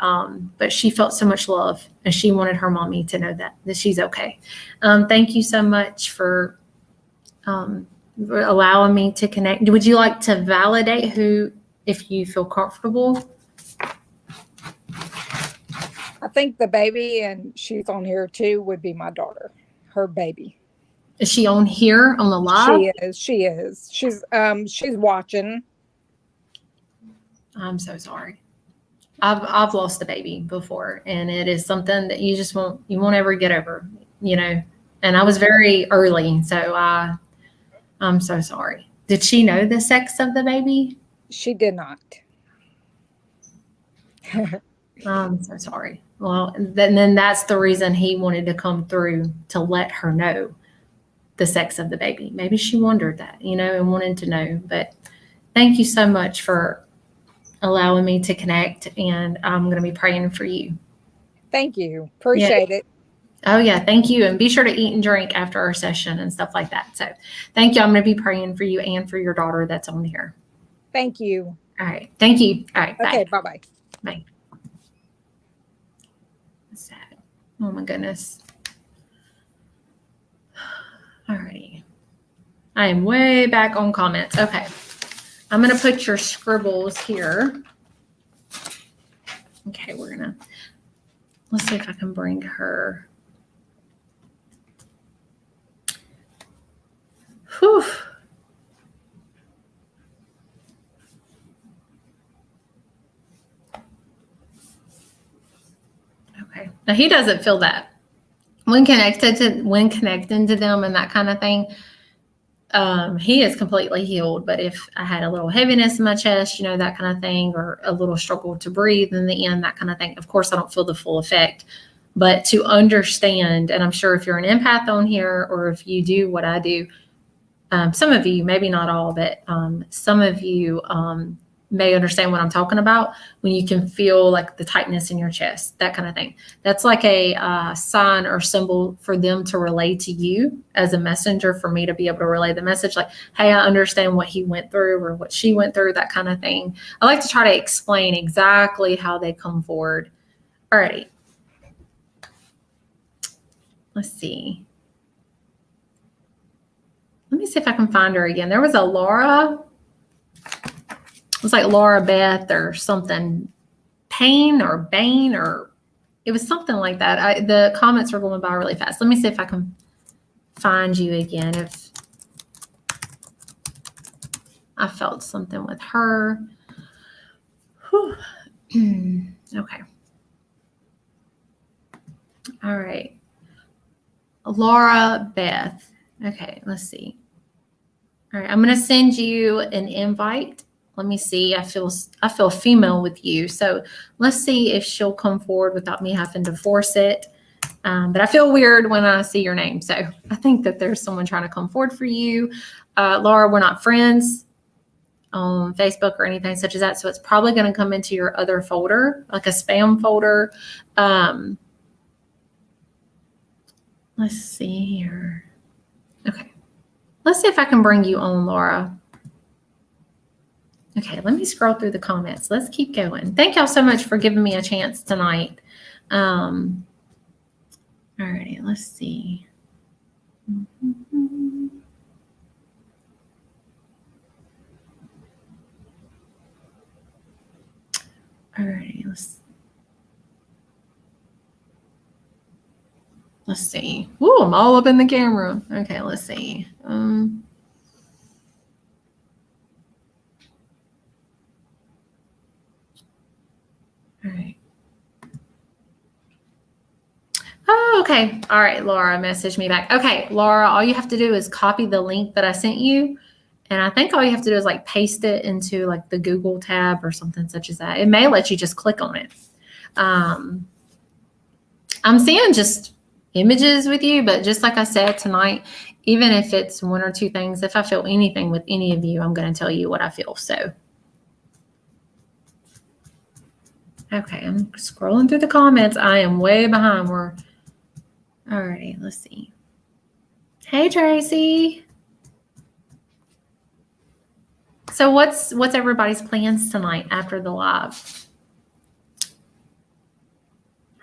but she felt so much love and she wanted her mommy to know that she's okay. Thank you so much for, allowing me to connect. Would you like to validate who, if you feel comfortable? I think the baby, and she's on here too, would be my daughter, her baby. Is she on here on the live? She is. She's watching. I'm so sorry. I've lost a baby before, and it is something that you just won't ever get over, you know. And I was very early, so I'm so sorry. Did she know the sex of the baby? She did not. I'm so sorry. Well, then that's the reason he wanted to come through, to let her know the sex of the baby. Maybe she wondered that, and wanted to know. But thank you so much for allowing me to connect, and I'm going to be praying for you. Thank you. Appreciate it. Oh, yeah. Thank you. And be sure to eat and drink after our session and stuff like that. So thank you. I'm going to be praying for you and for your daughter that's on here. Thank you. All right. Thank you. All right. Okay. Bye. Bye-bye. Bye. Sad. Oh, my goodness. All righty. I am way back on comments. Okay. I'm going to put your scribbles here. Okay. Let's see if I can bring her. Whew. Okay. Now he doesn't feel that when connecting to them and that kind of thing. He is completely healed. But if I had a little heaviness in my chest, that kind of thing, or a little struggle to breathe in the end, that kind of thing, of course, I don't feel the full effect. But to understand, and I'm sure if you're an empath on here, or if you do what I do, some of you, maybe not all, but some of you may understand what I'm talking about when you can feel like the tightness in your chest, that kind of thing. That's like a sign or symbol for them to relay to you as a messenger, for me to be able to relay the message like, hey, I understand what he went through or what she went through, that kind of thing. I like to try to explain exactly how they come forward. Alrighty. Let's see. Let me see if I can find her again. There was a Laura. It was like Laura Beth or something, Payne or Bain, or it was something like that. The comments are going by really fast. Let me see if I can find you again. If I felt something with her. Okay. All right. Laura Beth. Okay, let's see. All right, I'm going to send you an invite. Let me see. I feel female with you. So let's see if she'll come forward without me having to force it. But I feel weird when I see your name. So I think that there's someone trying to come forward for you. Laura, we're not friends on Facebook or anything such as that. So it's probably going to come into your other folder, like a spam folder. Let's see here. Okay. Let's see if I can bring you on, Laura. Okay, let me scroll through the comments. Let's keep going. Thank y'all so much for giving me a chance tonight. All righty, let's see. All righty, let's see. Ooh, I'm all up in the camera. Okay, let's see. All right. Oh, okay. All right, Laura messaged me back. Okay, Laura, all you have to do is copy the link that I sent you. And I think all you have to do is like paste it into like the Google tab or something such as that. It may let you just click on it. I'm seeing just images with you, but just like I said tonight, even if it's one or two things, if I feel anything with any of you, I'm going to tell you what I feel. So. Okay, I'm scrolling through the comments. I am way behind. All righty, let's see. Hey, Tracy. So what's everybody's plans tonight after the live?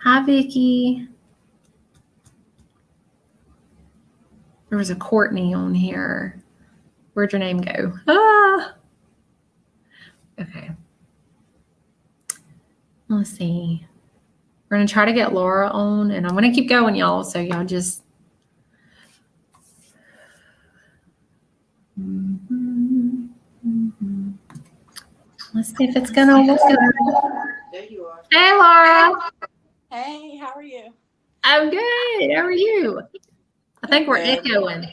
Hi, Vicki. There was a Courtney on here. Where'd your name go? Ah. Okay. Let's see. We're going to try to get Laura on, and I'm going to keep going, y'all. So y'all just. Let's see if it's going to work. There you are. Hey, Laura. Hey, how are you? I'm good. How are you? I think we're Good. echoing.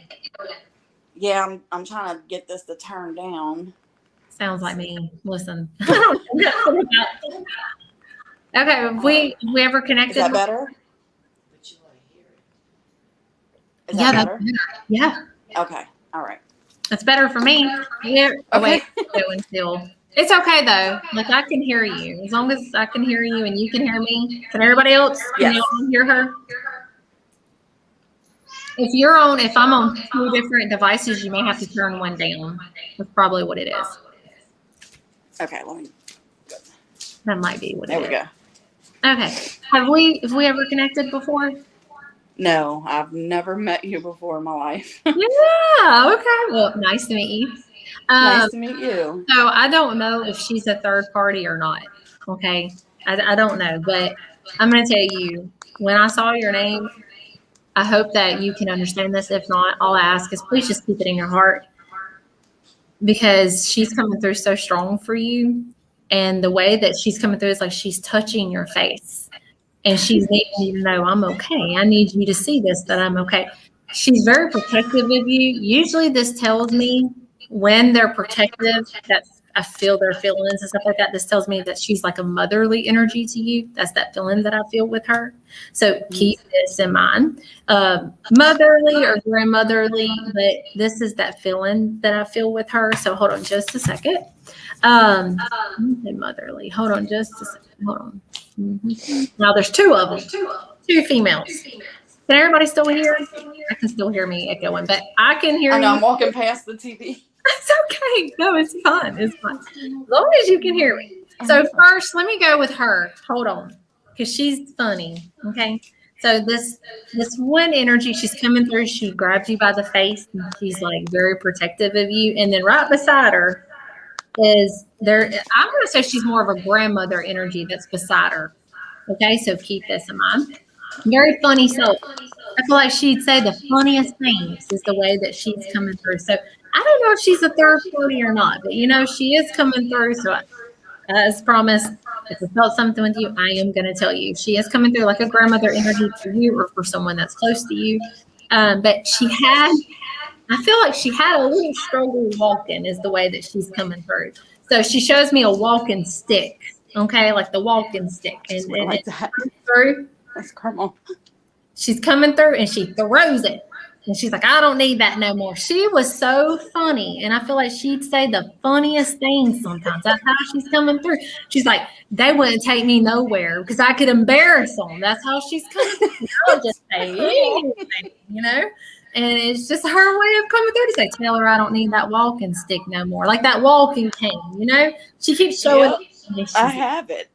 Yeah, I'm trying to get this to turn down. Sounds like me. Listen. Okay, have we ever Is connected? that better? Is Yeah, that that's better? better. Yeah, Okay. All right. that's better for me. Yeah. Oh Okay. wait, it's going still. It's okay though. Like I can hear you. As long as I can hear you and you can hear me. Can everybody else? Can Yes. y'all hear her? If I'm on two different devices, you may have to turn one down. That's probably what it is. Okay. Let me. That might be what There it we is. go. Okay. Have we ever connected before? No, I've never met you before in my life. Yeah. Okay. Well, nice to meet you. Nice to meet you. So I don't know if she's a third party or not. Okay. I don't know, but I'm going to tell you, when I saw your name, I hope that you can understand this. If not, all I ask is please just keep it in your heart, because she's coming through so strong for you. And the way that she's coming through is like she's touching your face and she's needing you to know I'm okay. I need you to see this, that I'm okay. She's very protective of you. Usually this tells me when they're protective, that I feel their feelings and stuff like that. This tells me that she's like a motherly energy to you. That's that feeling that I feel with her. So keep this in mind. Motherly or grandmotherly, but this is that feeling that I feel with her. So hold on just a second. Motherly. Hold on just a second. Hold on. Now there's two of them, two females. Can everybody still hear? I can still hear me echoing, but I can hear I know you. I'm walking past the TV. It's okay. No, it's fun. It's fun. As long as you can hear me. So first, let me go with her. Hold on, because she's funny. Okay. So this one energy, she's coming through. She grabs you by the face, and she's like very protective of you. And then right beside her is there. I'm going to say she's more of a grandmother energy that's beside her. Okay, so keep this in mind. Very funny soul. I feel like she'd say the funniest things is the way that she's coming through. So I don't know if she's a third party or not, but she is coming through. So as promised, if I felt something with you, I am going to tell you. She is coming through like a grandmother energy for you or for someone that's close to you. But I feel like she had a little struggle walking is the way that she's coming through. So she shows me a walking stick. Okay, like the walking stick. And Like it's that. through. That's caramel. She's coming through and she throws it. And she's like, I don't need that no more. She was so funny. And I feel like she'd say the funniest things sometimes. That's how she's coming through. She's like, they wouldn't take me nowhere because I could embarrass them. That's how she's coming through. I'll just say anything, And it's just her way of coming through to say, tell her I don't need that walking stick no more. Like that walking cane, She keeps showing. Yep. I have it.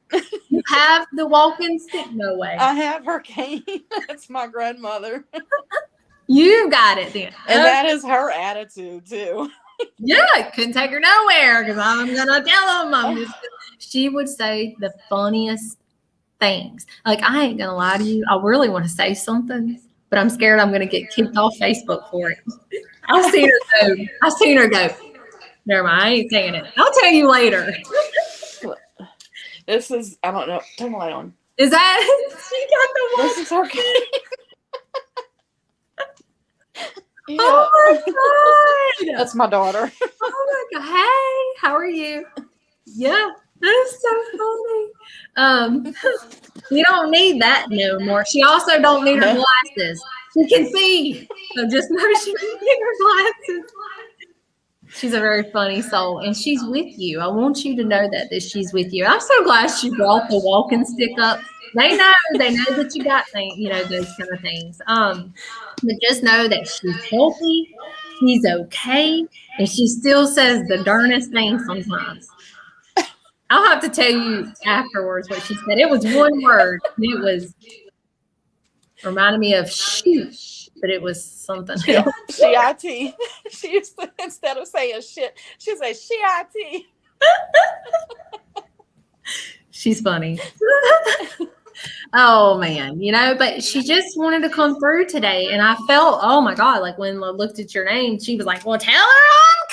You have the walking stick? No way. I have her cane. That's my grandmother. You got it then. And that is her attitude too. Yeah, couldn't take her nowhere because I'm gonna tell them. She would say the funniest things. Like I ain't gonna lie to you. I really want to say something, but I'm scared I'm gonna get kicked off Facebook for it. I've seen her go. Never mind. I ain't saying it. I'll tell you later. This is, I don't know. Turn the light on. Is that she got the one? This is her cane. Yeah. Oh my god! That's my daughter. Oh my god! Hey, how are you? Yeah, that's so funny. You don't need that no more. She also don't need her glasses. She can see, so just know she doesn't need her glasses. She's a very funny soul, and she's with you. I want you to know that she's with you. I'm so glad she brought the walking stick up. They know that you got things, those kind of things. But just know that she's healthy, she's okay, and she still says the darnest things sometimes. I'll have to tell you afterwards what she said. It was one word, and it was reminded me of shoot, but it was something else. Shiati. She used to, instead of saying shit, she'd say shiati. She's funny. Oh man, but she just wanted to come through today. And I felt, oh my God, like when I looked at your name, she was like, well, tell her I'm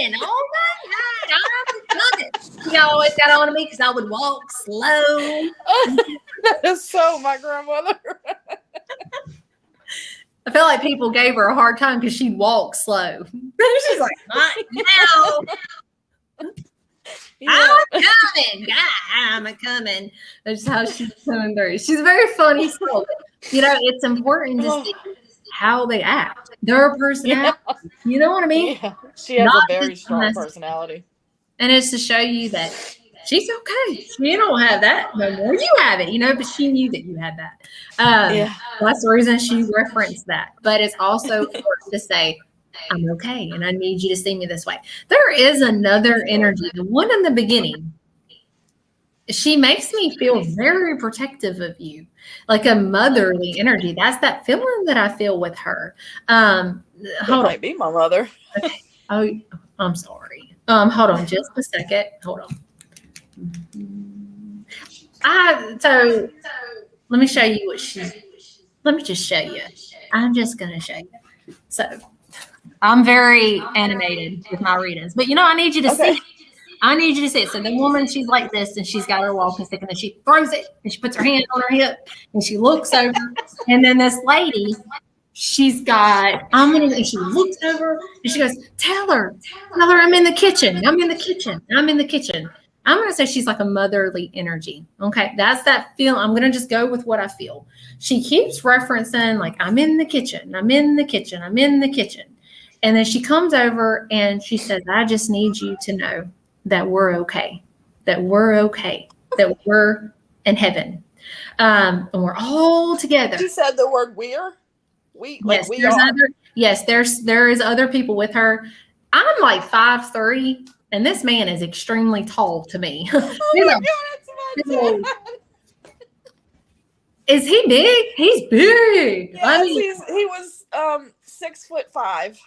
coming. Oh my God, I'm coming. She always got on to me because I would walk slow. That is so my grandmother. I felt like people gave her a hard time because she'd walk slow. She's like, not now. Yeah. I'm coming. God, I'm coming. That's how she's coming through. She's very funny soul. You know, it's important to see how they act. Their personality. You know what I mean? Yeah. She has Not a very just strong us. personality. And it's to show you that she's okay. She don't have that no more. You have it, you know, but she knew that you had that. Yeah. That's the reason she referenced that. But it's also important to say, I'm okay, and I need you to see me this way. There is another energy, the one in the beginning. She makes me feel very protective of you, like a motherly energy. That's that feeling that I feel with her. That Hold on. might be my mother. Okay. Oh, I'm sorry. Hold on just a second. Hold on. So let me show you what she's. Let me just show you. I'm just gonna show you. So I'm very animated with my readings, but you know, I need you to see Okay. it. I need you to see it. So the woman, she's like this, and she's got her walking stick, and then she throws it, and she puts her hand on her hip, and she looks over, and then this lady, she's got, and she looks over, and she goes, tell her, I'm in the kitchen. I'm in the kitchen. I'm in the kitchen. I'm going to say she's like a motherly energy. Okay. That's that feel. I'm going to just go with what I feel. She keeps referencing, like, I'm in the kitchen. I'm in the kitchen. I'm in the kitchen. And then she comes over and she says, I just need you to know that we're okay, that we're okay, that we're in heaven. And we're all together. She said the word we're. We like Yes, we there's are. there is other people with her. I'm like 5'3", and this man is extremely tall to me. Oh my God, that's my He's dad. Is he big? He's big. Yes, I mean, he was 6'5".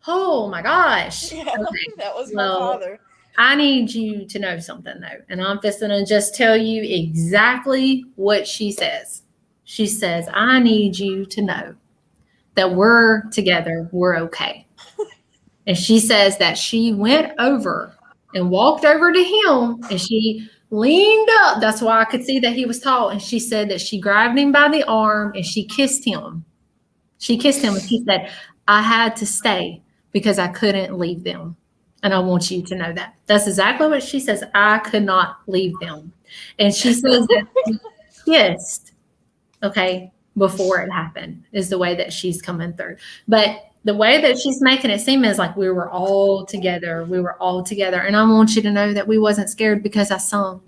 oh my gosh. Yeah, Okay. that was Well, my father. I need you to know something though, and I'm just gonna just tell you exactly what she says. She says, I need you to know that we're together, we're okay. And she says that she went over and walked over to him and she leaned up. That's why I could see that he was tall. And she said that she grabbed him by the arm and she kissed him. She kissed him and she said, I had to stay because I couldn't leave them. And I want you to know that. That's exactly what she says. I could not leave them. And she says that she kissed, okay, before it happened is the way that she's coming through. But the way that she's making it seem is like we were all together. We were all together. And I want you to know that we wasn't scared because I sung.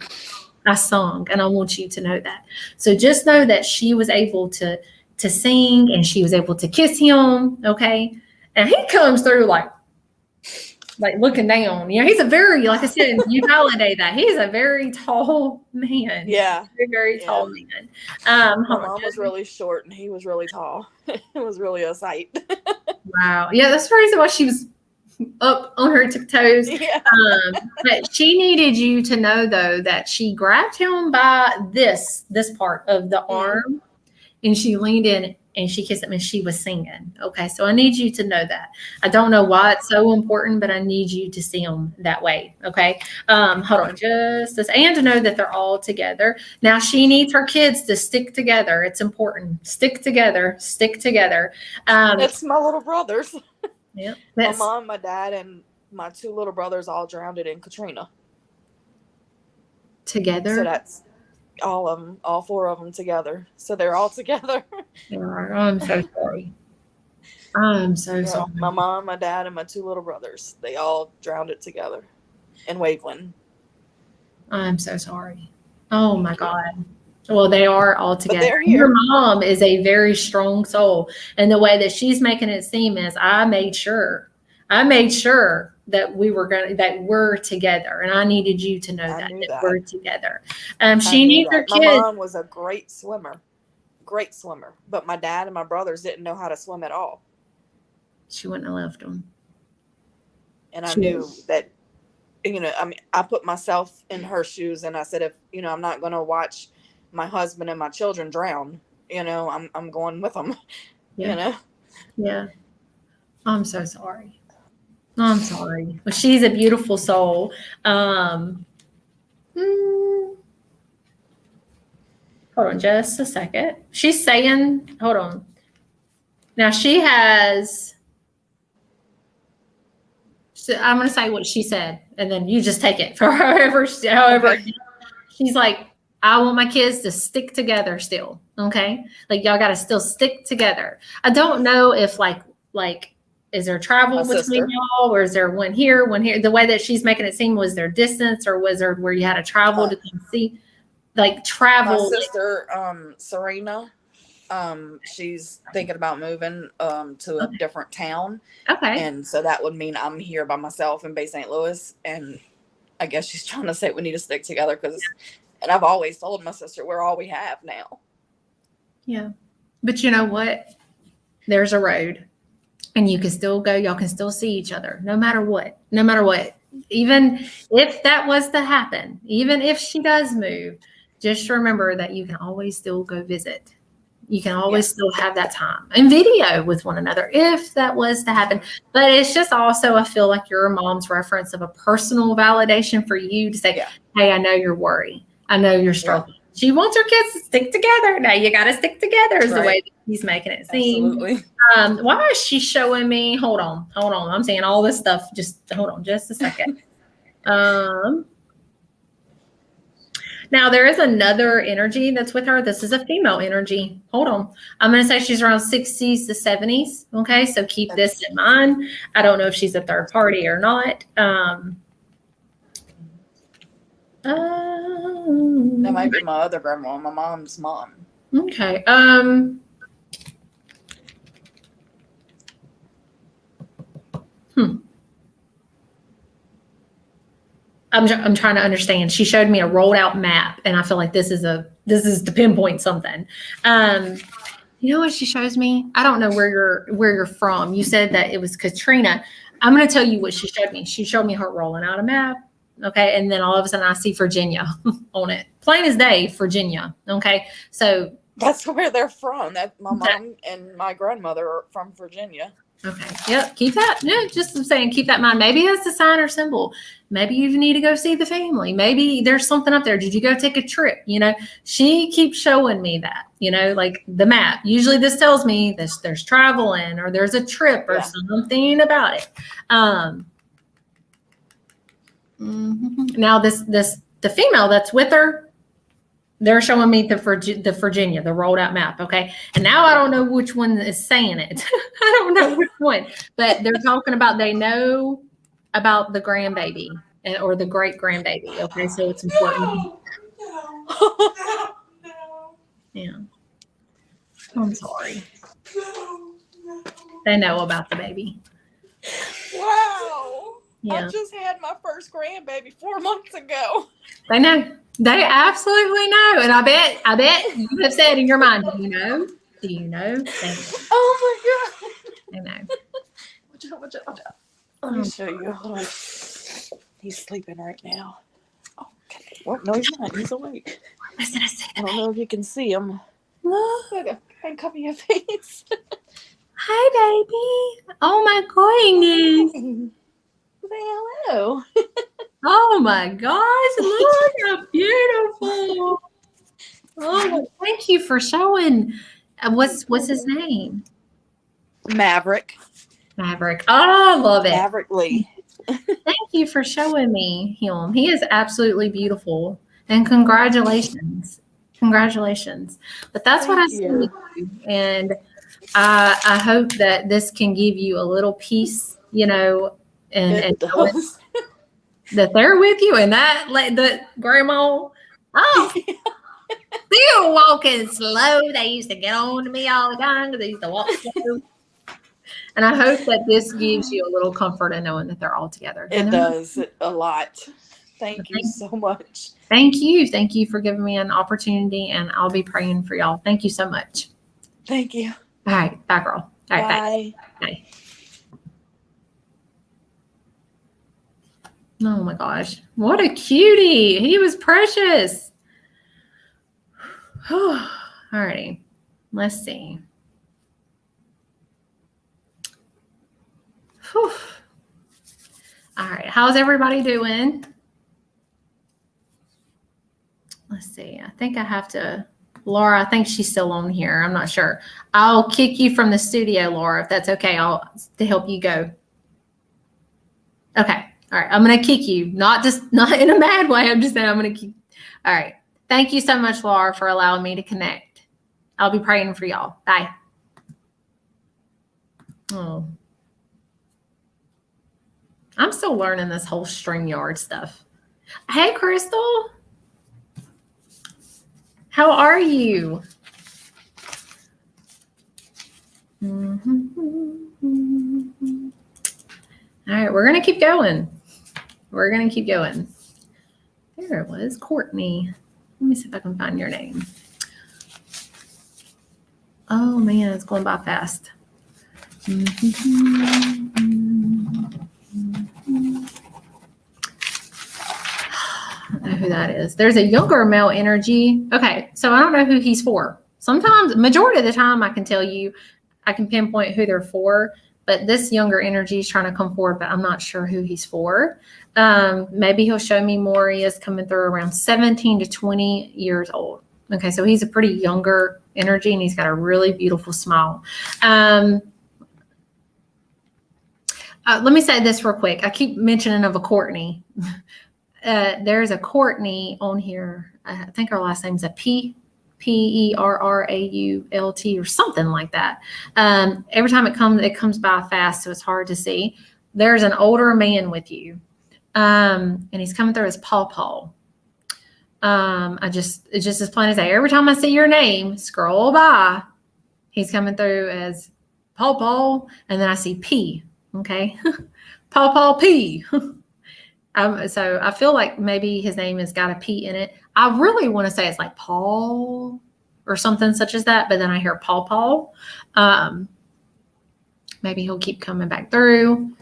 And I want you to know that. So just know that she was able to sing and she was able to kiss him, okay? And he comes through like looking down. You know, he's a very, like I said, you validate that. He's a very tall man. Yeah. Very, very tall man. My mom was really short and he was really tall. It was really a sight. Wow. Yeah, that's the reason why she was up on her tiptoes. Yeah. But she needed you to know though that she grabbed him by this part of the arm and she leaned in and she kissed him and she was singing. Okay, so I need you to know that. I don't know why it's so important, but I need you to see them that way. Okay. Hold on just this, and to know that they're all together. Now she needs her kids to stick together. It's important. Stick together. Stick together. That's my little brothers. Yeah. My mom, my dad, and my two little brothers all drowned in Katrina. Together. So that's all of them, all four of them together. So they're all together. Yeah, I'm so sorry. I'm so sorry. My mom, my dad, and my two little brothers, they all drowned it together in Waveland. I'm so sorry. Oh my God. Well, they are all together. they're here. Your mom is a very strong soul. And the way that she's making it seem is I made sure that we're together. And I needed you to know that we're together. She needs her kids. My mom was a great swimmer. But my dad and my brothers didn't know how to swim at all. She wouldn't have left them. And I knew that, I mean, I put myself in her shoes and I said, if, I'm not going to watch my husband and my children drown, I'm going with them, Yeah. I'm so sorry. I'm sorry. Well, she's a beautiful soul. Hold on just a second. She's saying, hold on. Now she has I'm going to say what she said, and then you just take it for however. Okay. She's like, I want my kids to stick together still. Okay. Like y'all got to still stick together. I don't know if like, is there travel My between sister. y'all, or is there one here, one here? The way that she's making it seem, was there distance, or was there where you had to travel to come see, like My travel? sister, Serena, she's thinking about moving to a different town. Okay. And so that would mean I'm here by myself in Bay St. Louis. And I guess she's trying to say we need to stick together and I've always told my sister we're all we have now. Yeah. But you know what? There's a road, and you can still go. Y'all can still see each other no matter what. No matter what. Even if that was to happen, even if she does move, just remember that you can always still go visit. You can always still have that time and video with one another if that was to happen. But it's just also, I feel like your mom's reference of a personal validation for you to say, hey, I know you're worried. I know you're struggling. She wants her kids to stick together. Now you got to stick together is the way that he's making it seem. Absolutely. Why is she showing me? Hold on. I'm saying all this stuff. Just hold on just a second. Now there is another energy that's with her. This is a female energy. Hold on. I'm going to say she's around 60s to 70s. Okay. So keep this in mind. I don't know if she's a third party or not. That might be my other grandma, my mom's mom. Okay. I'm trying to understand. She showed me a rolled out map, and I feel like this is to pinpoint something. You know what she shows me? I don't know where you're from. You said that it was Katrina. I'm going to tell you what she showed me. She showed me her rolling out a map. Okay. And then all of a sudden I see Virginia on it. Plain as day, Virginia. Okay. So that's where they're from. That my mom and my grandmother are from Virginia. Okay. Yep. Keep that. Yeah. Just saying, keep that in mind. Maybe it's a sign or symbol. Maybe you need to go see the family. Maybe there's something up there. Did you go take a trip? You know, she keeps showing me that, like the map. Usually this tells me that there's traveling or there's a trip or something about it. Now the female that's with her, they're showing me the Virginia, the rolled out map. Okay. And now I don't know which one is saying it. I don't know which one, but they're talking about, they know about the grandbaby or the great grandbaby. Okay. So it's important. No. Yeah. I'm sorry. They know about the baby. Wow. Yeah. I just had my first grandbaby 4 months ago. They know. They absolutely know. And I bet you have said in your mind, do you know? Do you know? They know. Oh my God. They know. Watch out. Let me show you. Hold on. He's sleeping right now. Oh, okay. Well, no, he's not. He's awake. I don't know if you can see him. Look, cover your face. Hi, baby. Oh my goodness. Say hello. Oh my gosh. Look how beautiful. Oh, thank you for showing. What's his name? Maverick. Maverick. Oh, I love it. Maverick Lee. Thank you for showing me him. He is absolutely beautiful. And congratulations. Congratulations. But that's what I see with you. And I hope that this can give you a little peace, and that they're with you and that the grandma. Oh, still walking slow. They used to get on to me all the time because they used to walk slow. And I hope that this gives you a little comfort in knowing that they're all together. It does a lot. Thank you so much. Thank you. Thank you for giving me an opportunity, and I'll be praying for y'all. Thank you so much. Thank you. All right. Bye, girl. All right, Bye. bye. Oh my gosh. What a cutie. He was precious. All righty. Let's see. Whew. All right. How's everybody doing? Let's see. I think I have to, Laura, I think she's still on here. I'm not sure. I'll kick you from the studio, Laura, if that's okay. To help you go. Okay. All right. I'm going to kick you. Not in a bad way. I'm just saying I'm going to kick. All right. Thank you so much, Laura, for allowing me to connect. I'll be praying for y'all. Bye. Oh. I'm still learning this whole StreamYard stuff. Hey, Crystal. How are you? All right, we're going to keep going. We're going to keep going. There it was, Courtney. Let me see if I can find your name. Oh, man, it's going by fast. I don't know who that is. There's a younger male energy. Okay, so I don't know who he's for. Sometimes, majority of the time, I can tell you, I can pinpoint who they're for. But this younger energy is trying to come forward, but I'm not sure who he's for. Maybe he'll show me more. He is coming through around 17 to 20 years old. Okay, so he's a pretty younger energy, and he's got a really beautiful smile. Let me say this real quick. I keep mentioning of a Courtney. There's a Courtney on here. I think her last name's a Perrault or something like that. Every time it comes by fast, so it's hard to see. There's an older man with you, and he's coming through as Paul. It's just as plain as day. Every time I see your name, scroll by, he's coming through as Paul, and then I see P. Okay, Paul P. So I feel like maybe his name has got a P in it. I really want to say it's like Paul or something such as that, but then I hear Paul. Maybe he'll keep coming back through.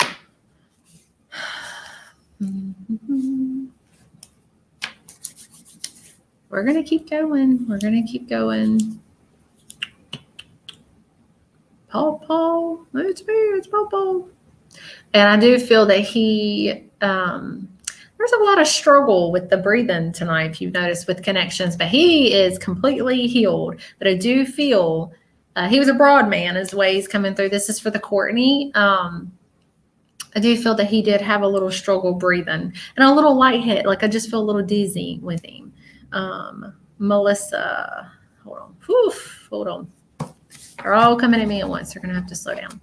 We're going to keep going. We're going to keep going. Paul. It's me. It's Paul. And I do feel that he... there's a lot of struggle with the breathing tonight, if you've noticed, with connections, but he is completely healed. But I do feel he was a broad man as the way he's coming through. This is for the Courtney. I do feel that he did have a little struggle breathing and a little lightheaded. Like I just feel a little dizzy with him. Melissa, hold on. Hold on. They're all coming at me at once. They're going to have to slow down.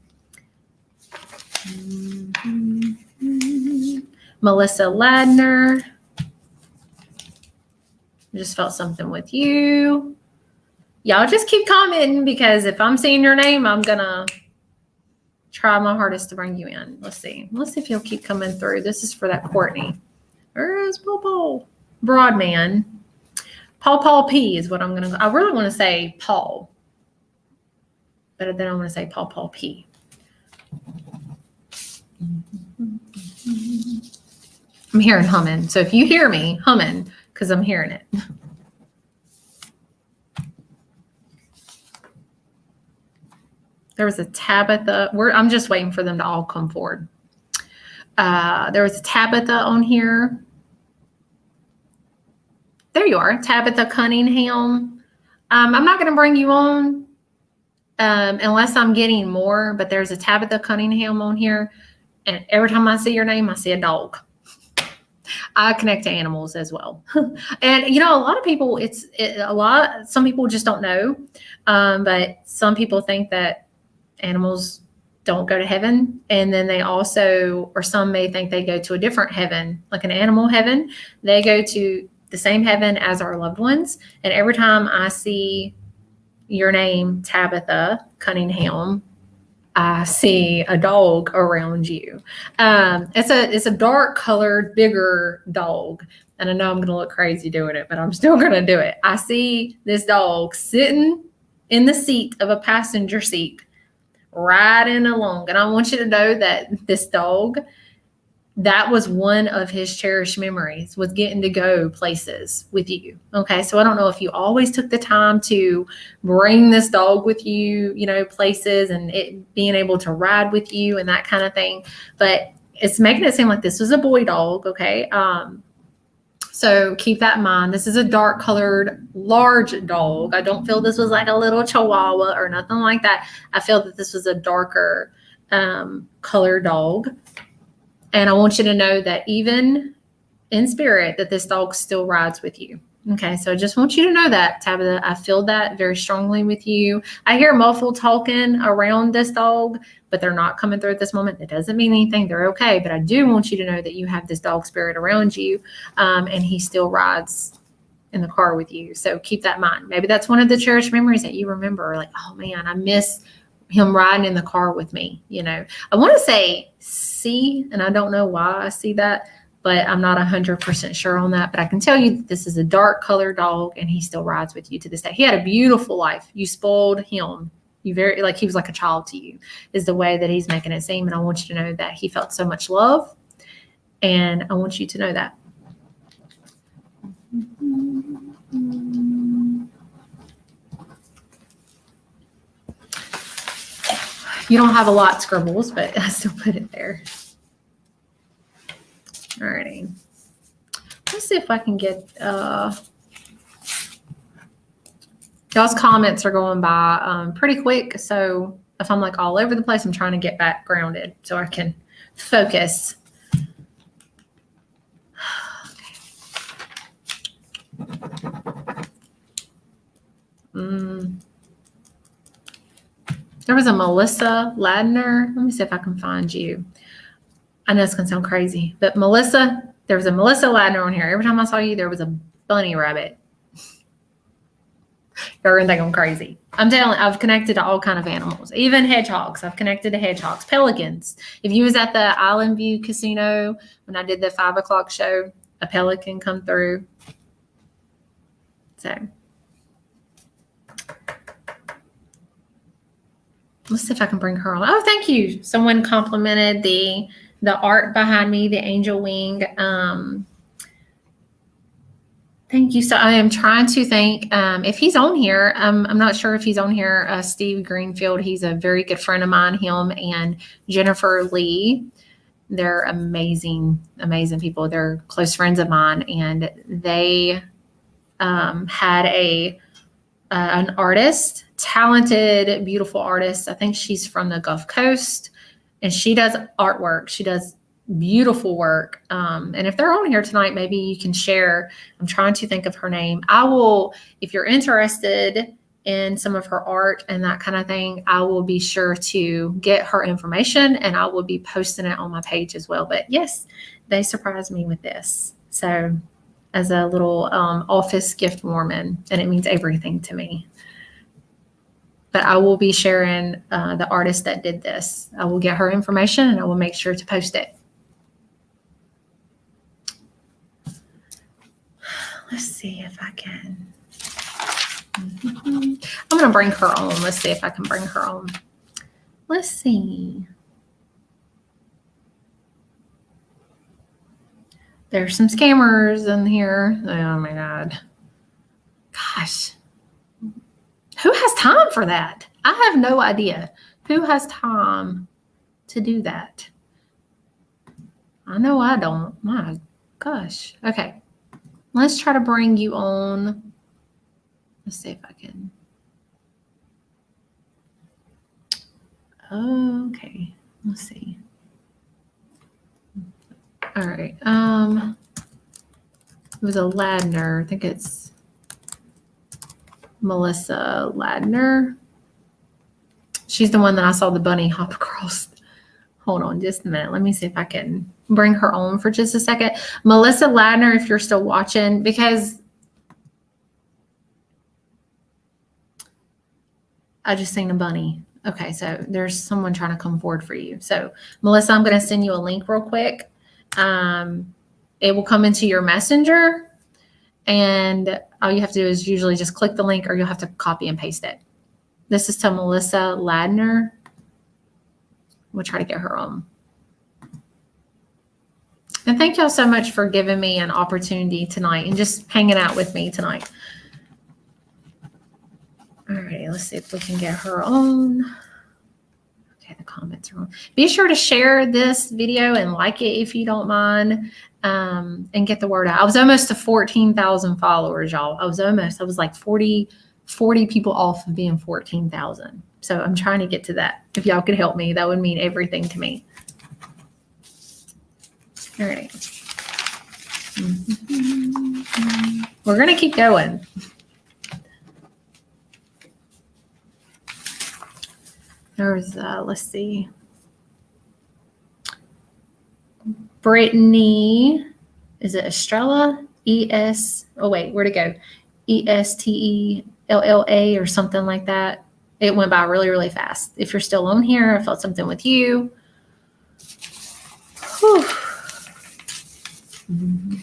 Melissa Ladner. I just felt something with you. Y'all just keep commenting because if I'm seeing your name, I'm going to try my hardest to bring you in. Let's see. Let's see if you'll keep coming through. This is for that Courtney. Where's Paul? Broad man. Paul P is what I'm going to, I really want to say Paul. But then I want to say Paul P. I'm hearing humming. So if you hear me humming, because I'm hearing it. There was a Tabitha. I'm just waiting for them to all come forward. There was a Tabitha on here. There you are, Tabitha Cunningham. I'm not going to bring you on unless I'm getting more, but there's a Tabitha Cunningham on here. And every time I see your name, I see a dog. I connect to animals as well. And, you know, a lot of people, some people just don't know. But some people think that animals don't go to heaven. And then they also, or some may think they go to a different heaven, like an animal heaven. They go to the same heaven as our loved ones. And every time I see your name, Tabitha Cunningham, I see a dog around you. It's a dark colored, bigger dog. And I know I'm going to look crazy doing it, but I'm still going to do it. I see this dog sitting in the seat of a passenger seat, riding along. And I want you to know that this dog, that was one of his cherished memories, was getting to go places with you. Okay. So I don't know if you always took the time to bring this dog with you, you know, places and it being able to ride with you and that kind of thing, but it's making it seem like this was a boy dog. Okay. So keep that in mind. This is a dark colored, large dog. I don't feel this was like a little Chihuahua or nothing like that. I feel that this was a darker, colored dog. And I want you to know that even in spirit, that this dog still rides with you. Okay, so I just want you to know that, Tabitha. I feel that very strongly with you. I hear muffled talking around this dog, but they're not coming through at this moment. That doesn't mean anything. They're okay. But I do want you to know that you have this dog spirit around you, and he still rides in the car with you. So keep that in mind. Maybe that's one of the cherished memories that you remember. Like, oh man, I miss him riding in the car with me. You know, I want to say C, and I don't know why I see that, but I'm not 100% sure on that. But I can tell you that this is a dark colored dog, and he still rides with you to this day. He had a beautiful life. You spoiled him. You very, like, he was like a child to you, is the way that he's making it seem. And I want you to know that he felt so much love, and I want you to know that. You don't have a lot, Scribbles, but I still put it there. Alrighty. Let's see if I can get y'all's comments are going by pretty quick. So if I'm like all over the place, I'm trying to get back grounded so I can focus. There was a Melissa Ladner. Let me see if I can find you. I know it's going to sound crazy, but Melissa, there was a Melissa Ladner on here. Every time I saw you, there was a bunny rabbit. You're going to think I'm crazy. I'm telling you, I've connected to all kind of animals, even hedgehogs. I've connected to hedgehogs, pelicans. If you was at the Island View Casino when I did the 5 o'clock show, a pelican come through. So let's see if I can bring her on. Oh, thank you. Someone complimented the art behind me, the angel wing. Thank you. So I am trying to think if he's on here. I'm not sure if he's on here. Steve Greenfield, he's a very good friend of mine, him and Jennifer Lee. They're amazing, amazing people. They're close friends of mine. And they had an artist, talented, beautiful artist. I think she's from the Gulf Coast, and she does artwork. She does beautiful work. And if they're on here tonight, maybe you can share. I'm trying to think of her name. I will, if you're interested in some of her art and that kind of thing, I will be sure to get her information, and I will be posting it on my page as well. But yes, they surprised me with this. So as a little office gift Mormon, and it means everything to me. But I will be sharing the artist that did this. I will get her information, and I will make sure to post it. Let's see if I can. I'm going to bring her on. Let's see if I can bring her on. Let's see. There's some scammers in here. Oh my God. Gosh. Who has time for that? I have no idea. Who has time to do that? I know I don't. My gosh. Okay. Let's try to bring you on. Let's see if I can. Okay. Let's see. All right. It was a Ladner. I think it's Melissa Ladner. She's the one that I saw the bunny hop across. Hold on just a minute. Let me see if I can bring her on for just a second. Melissa Ladner, if you're still watching, because I just seen a bunny. Okay, so there's someone trying to come forward for you. So Melissa, I'm going to send you a link real quick. It will come into your messenger, and all you have to do is usually just click the link, or you'll have to copy and paste it. This is to Melissa Ladner. We'll try to get her on. And thank y'all so much for giving me an opportunity tonight and just hanging out with me tonight. All right, let's see if we can get her on. Okay, the comments are on. Be sure to share this video and like it if you don't mind, and get the word out. I was almost to 14,000 followers, y'all. I was like 40 people off of being 14,000. So I'm trying to get to that. If y'all could help me, that would mean everything to me. There it is. We're going to keep going. There's, let's see. Brittany, is it Estrella? Oh wait, where'd it go? Estella or something like that. It went by really, really fast. If you're still on here, I felt something with you. Whew. I'm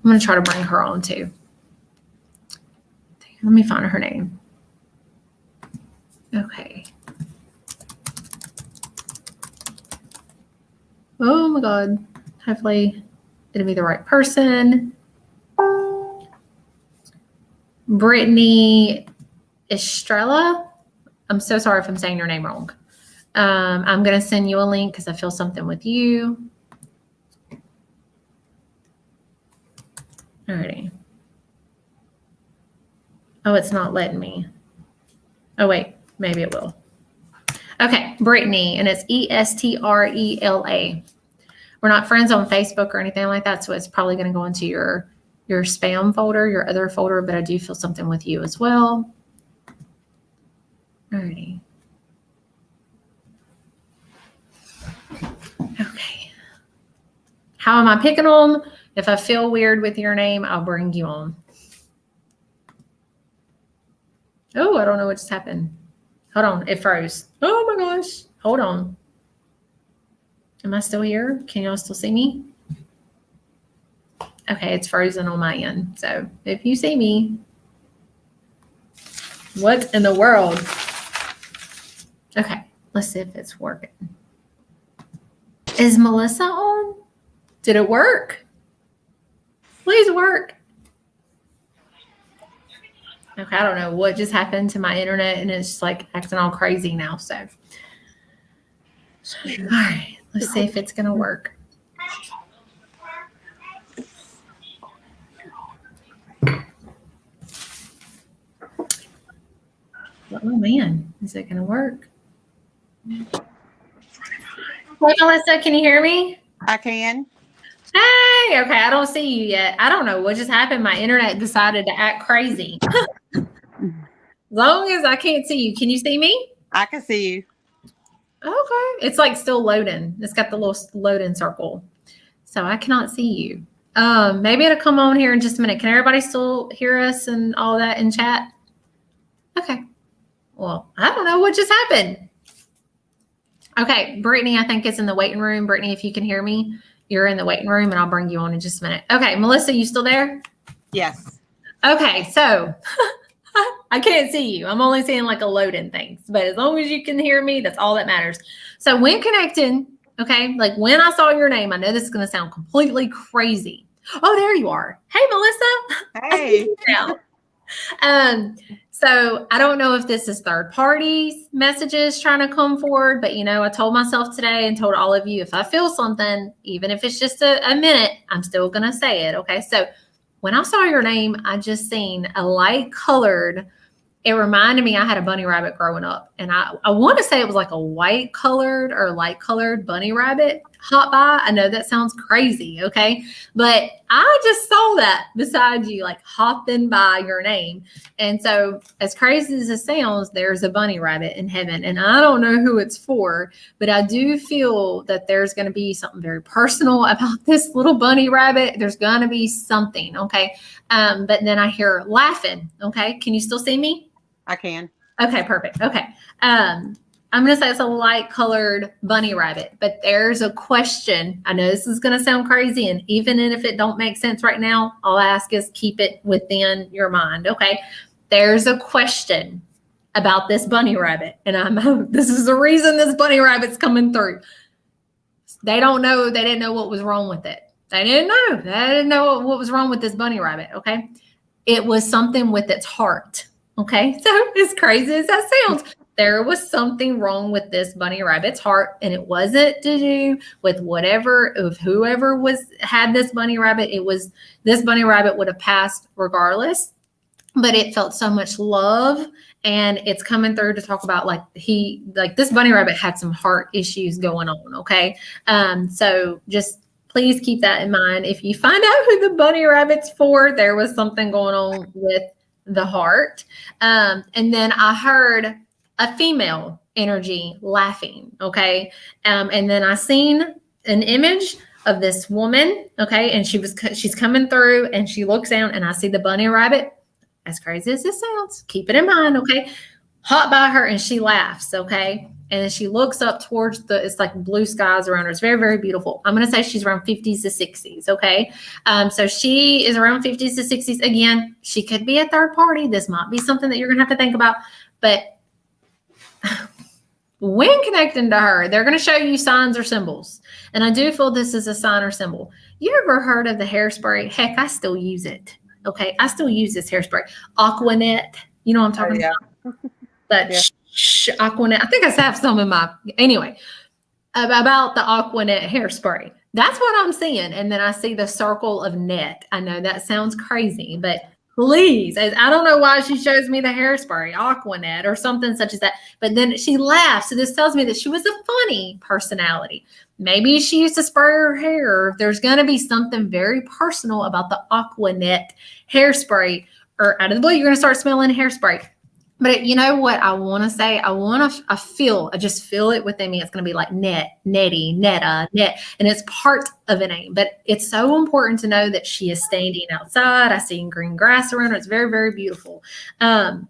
going to try to bring her on too. Let me find her name. Okay. Oh my God. Hopefully it'll be the right person. Brittany Estrella. I'm so sorry if I'm saying your name wrong. I'm going to send you a link because I feel something with you. Alrighty. Oh, it's not letting me. Oh, wait. Maybe it will. Okay. Brittany, and it's Estrela. We're not friends on Facebook or anything like that, so it's probably going to go into your spam folder, your other folder, but I do feel something with you as well. Alrighty. Okay. How am I picking them? If I feel weird with your name, I'll bring you on. Oh, I don't know what just happened. Hold on. It froze. Oh my gosh. Hold on. Am I still here? Can y'all still see me? Okay, it's frozen on my end. So if you see me, what in the world? Okay, let's see if it's working. Is Melissa on? Did it work? Please work. Okay, I don't know what just happened to my internet and it's just like acting all crazy now. So, all right, let's see if it's going to work. Oh man, is it going to work? Hey, Melissa, can you hear me? I can. Hey, okay, I don't see you yet. I don't know what just happened. My internet decided to act crazy. As long as I can't see you, can you see me? I can see you. Okay, it's like still loading. It's got the little loading circle, so I cannot see you. Maybe it'll come on here in just a minute. Can everybody still hear us and all that in chat? Okay. Well, I don't know what just happened. Okay, Brittany, I think is in the waiting room. Brittany, if you can hear me, you're in the waiting room, and I'll bring you on in just a minute. Okay, Melissa, you still there? Yes. Okay, so I can't see you. I'm only seeing like a loading thing. But as long as you can hear me, that's all that matters. So when connecting, okay, like when I saw your name, I know this is going to sound completely crazy. Oh, there you are. Hey, Melissa. Hey. So I don't know if this is third party messages trying to come forward, but I told myself today and told all of you, if I feel something, even if it's just a minute, I'm still going to say it. Okay. So when I saw your name, I just seen a light colored, it reminded me I had a bunny rabbit growing up, and I want to say it was like a white colored or light colored bunny rabbit hop by. I know that sounds crazy, okay? But I just saw that beside you, like hopping by your name. And so as crazy as it sounds, there's a bunny rabbit in heaven, and I don't know who it's for, but I do feel that there's going to be something very personal about this little bunny rabbit. There's going to be something, okay? But then I hear laughing, okay? Can you still see me? I can. Okay, perfect. Okay. I'm going to say it's a light colored bunny rabbit, but there's a question. I know this is going to sound crazy, and even if it don't make sense right now, all I ask is keep it within your mind. Okay. There's a question about this bunny rabbit, and I know this is the reason this bunny rabbit's coming through. They don't know. They didn't know what was wrong with it. They didn't know. They didn't know what was wrong with this bunny rabbit. Okay. It was something with its heart. Okay, so as crazy as that sounds, there was something wrong with this bunny rabbit's heart, and it wasn't to do with whoever had this bunny rabbit. It was this bunny rabbit would have passed regardless. but it felt so much love. And it's coming through to talk about like this bunny rabbit had some heart issues going on. Okay. So just please keep that in mind. If you find out who the bunny rabbit's for, there was something going on with the heart. And then I heard a female energy laughing. Okay. And then I seen an image of this woman. Okay. And she's coming through and she looks down and I see the bunny rabbit. As crazy as this sounds, keep it in mind, okay? Hop by her and she laughs, okay? And then she looks up towards it's like blue skies around her. It's very, very beautiful. I'm going to say she's around 50s to 60s, okay? So she is around 50s to 60s. Again, she could be a third party. This might be something that you're going to have to think about. But when connecting to her, they're going to show you signs or symbols. And I do feel this is a sign or symbol. You ever heard of the hairspray? Heck, I still use it. Okay, I still use this hairspray. Aquanet. You know what I'm talking about? But Aquanet. I think I have some in my, anyway, about the Aquanet hairspray. That's what I'm seeing. And then I see the circle of net. I know that sounds crazy, but please, I don't know why she shows me the hairspray, Aquanet or something such as that. But then she laughs. So this tells me that she was a funny personality. Maybe she used to spray her hair. There's going to be something very personal about the Aquanet hairspray, or out of the blue, you're going to start smelling hairspray. But you know what I want to say? I just feel it within me. It's going to be like net, netty, netta, net. And it's part of a name. But it's so important to know that she is standing outside. I see green grass around her. It's very, very beautiful. And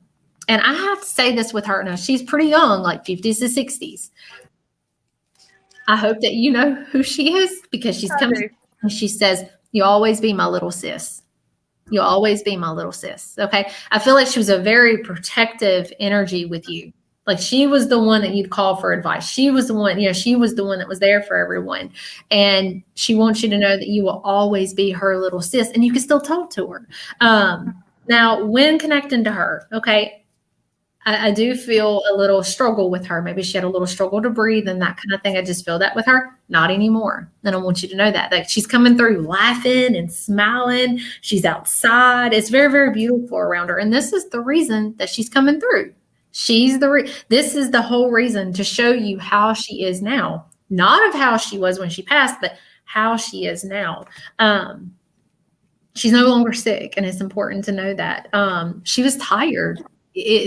I have to say this with her. Now, she's pretty young, like 50s to 60s. I hope that you know who she is, because she's coming and she says, "You'll always be my little sis. You'll always be my little sis." Okay. I feel like she was a very protective energy with you. Like she was the one that you'd call for advice. She was the one, she was the one that was there for everyone. And she wants you to know that you will always be her little sis and you can still talk to her. Now, when connecting to her, okay, I do feel a little struggle with her. Maybe she had a little struggle to breathe and that kind of thing. I just feel that with her. Not anymore. And I want you to know that. Like she's coming through laughing and smiling. She's outside. It's very, very beautiful around her. And this is the reason that she's coming through. This is the whole reason to show you how she is now. Not of how she was when she passed, but how she is now. She's no longer sick. And it's important to know that. She was tired.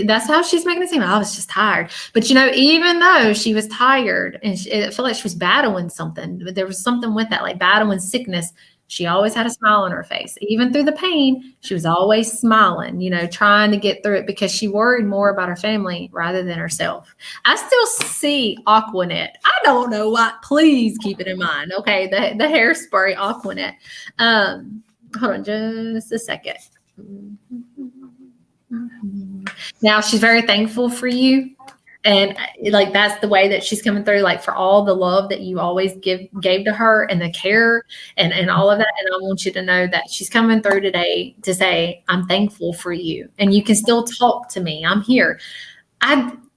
That's how she's making it seem. I was just tired. But, even though she was tired and it felt like she was battling something, but there was something with that, like battling sickness, she always had a smile on her face. Even through the pain, she was always smiling, trying to get through it because she worried more about her family rather than herself. I still see Aquanet. I don't know why. Please keep it in mind. Okay, the hairspray Aquanet. Hold on just a second. Now she's very thankful for you, and like that's the way that she's coming through, like for all the love that you always gave to her and the care and all of that. And I want you to know that she's coming through today to say, "I'm thankful for you, and you can still talk to me. I'm here."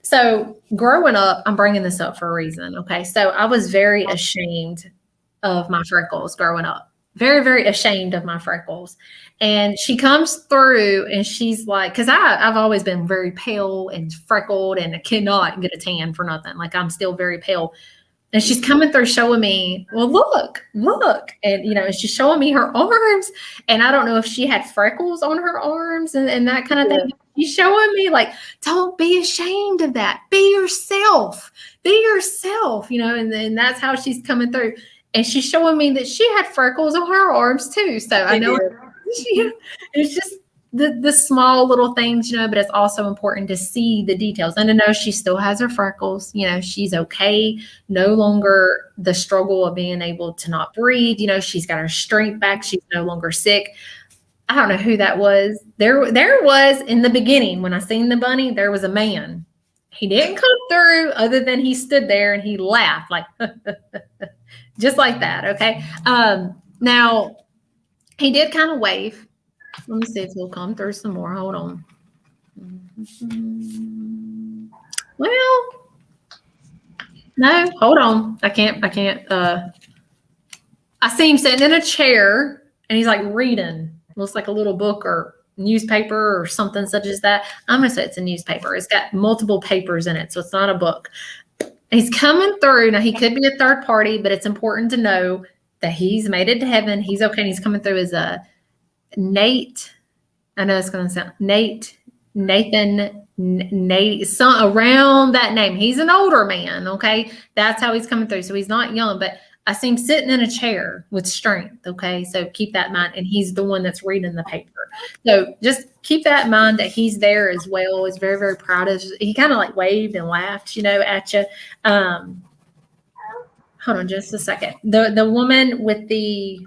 So growing up, I'm bringing this up for a reason. Okay, so I was very ashamed of my freckles growing up. Very, very ashamed of my freckles. And she comes through and she's like, because I've always been very pale and freckled and I cannot get a tan for nothing. Like I'm still very pale. And she's coming through showing me, well, look. And, she's showing me her arms. And I don't know if she had freckles on her arms and that kind of thing. She's showing me like, don't be ashamed of that. Be yourself. And that's how she's coming through. And she's showing me that she had freckles on her arms too. So I know it's just the small little things, but it's also important to see the details and to know she still has her freckles. She's okay. No longer the struggle of being able to not breathe. She's got her strength back. She's no longer sick. I don't know who that was. There was in the beginning when I seen the bunny, there was a man. He didn't come through other than he stood there and he laughed like just like that. Okay. Now he did kind of wave. Let me see if he'll come through some more. Hold on. Well, no, hold on. I can't. I see him sitting in a chair and he's like reading. Looks like a little book or newspaper or something such as that. I'm going to say it's a newspaper. It's got multiple papers in it, so it's not a book. He's coming through. Now, he could be a third party, but it's important to know that he's made it to heaven. He's okay. And he's coming through as a Nate. I know it's going to sound Nathan, around that name. He's an older man, okay? That's how he's coming through. So he's not young, but I see him sitting in a chair with strength, okay? So keep that in mind. And he's the one that's reading the paper. So just keep that in mind that he's there as well. He's very, very proud of. He kind of like waved and laughed, at you. Hold on just a second. The woman with the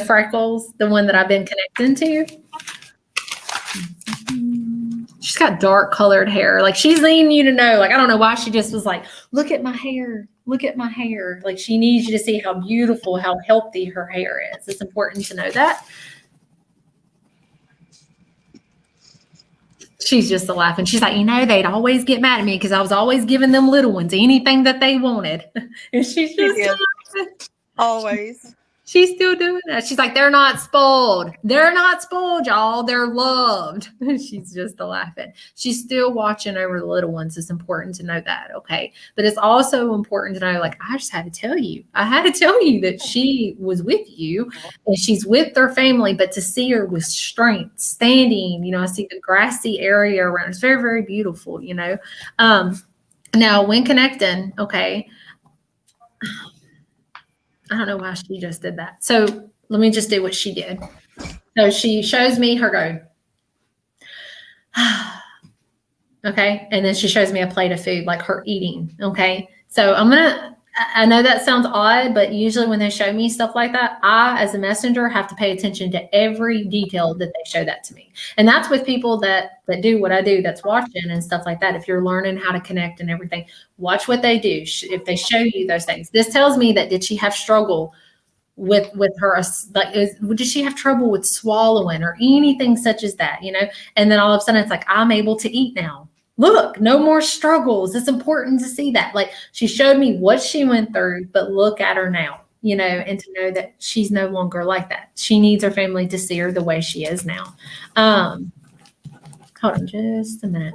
freckles, the one that I've been connecting to, she's got dark colored hair. Like, she's needing you to know, like, I don't know why she just was like, look at my hair. Look at my hair. Like, she needs you to see how beautiful, how healthy her hair is. It's important to know that. She's just laughing. She's like, they'd always get mad at me because I was always giving them little ones anything that they wanted. And she's just laughing. Always. She's still doing that. She's like, they're not spoiled. They're not spoiled, y'all. They're loved. She's just laughing. She's still watching over the little ones. It's important to know that, okay? But it's also important to know, like, I just had to tell you. I had to tell you that she was with you and she's with their family, but to see her with strength, standing, I see the grassy area around. It's very, very beautiful, Now, when connecting, okay, I don't know why she just did that. So let me just do what she did. So she shows me her go. Okay. And then she shows me a plate of food, like her eating. Okay. So I know that sounds odd, but usually when they show me stuff like that, I, as a messenger, have to pay attention to every detail that they show that to me. And that's with people that do what I do, that's watching and stuff like that. If you're learning how to connect and everything, watch what they do. If they show you those things, this tells me that did she have struggle with her, like, did she have trouble with swallowing or anything such as that, And then all of a sudden it's like, I'm able to eat now. Look, no more struggles. It's important to see that. Like, she showed me what she went through, but look at her now, and to know that she's no longer like that. She needs her family to see her the way she is now. Hold on just a minute.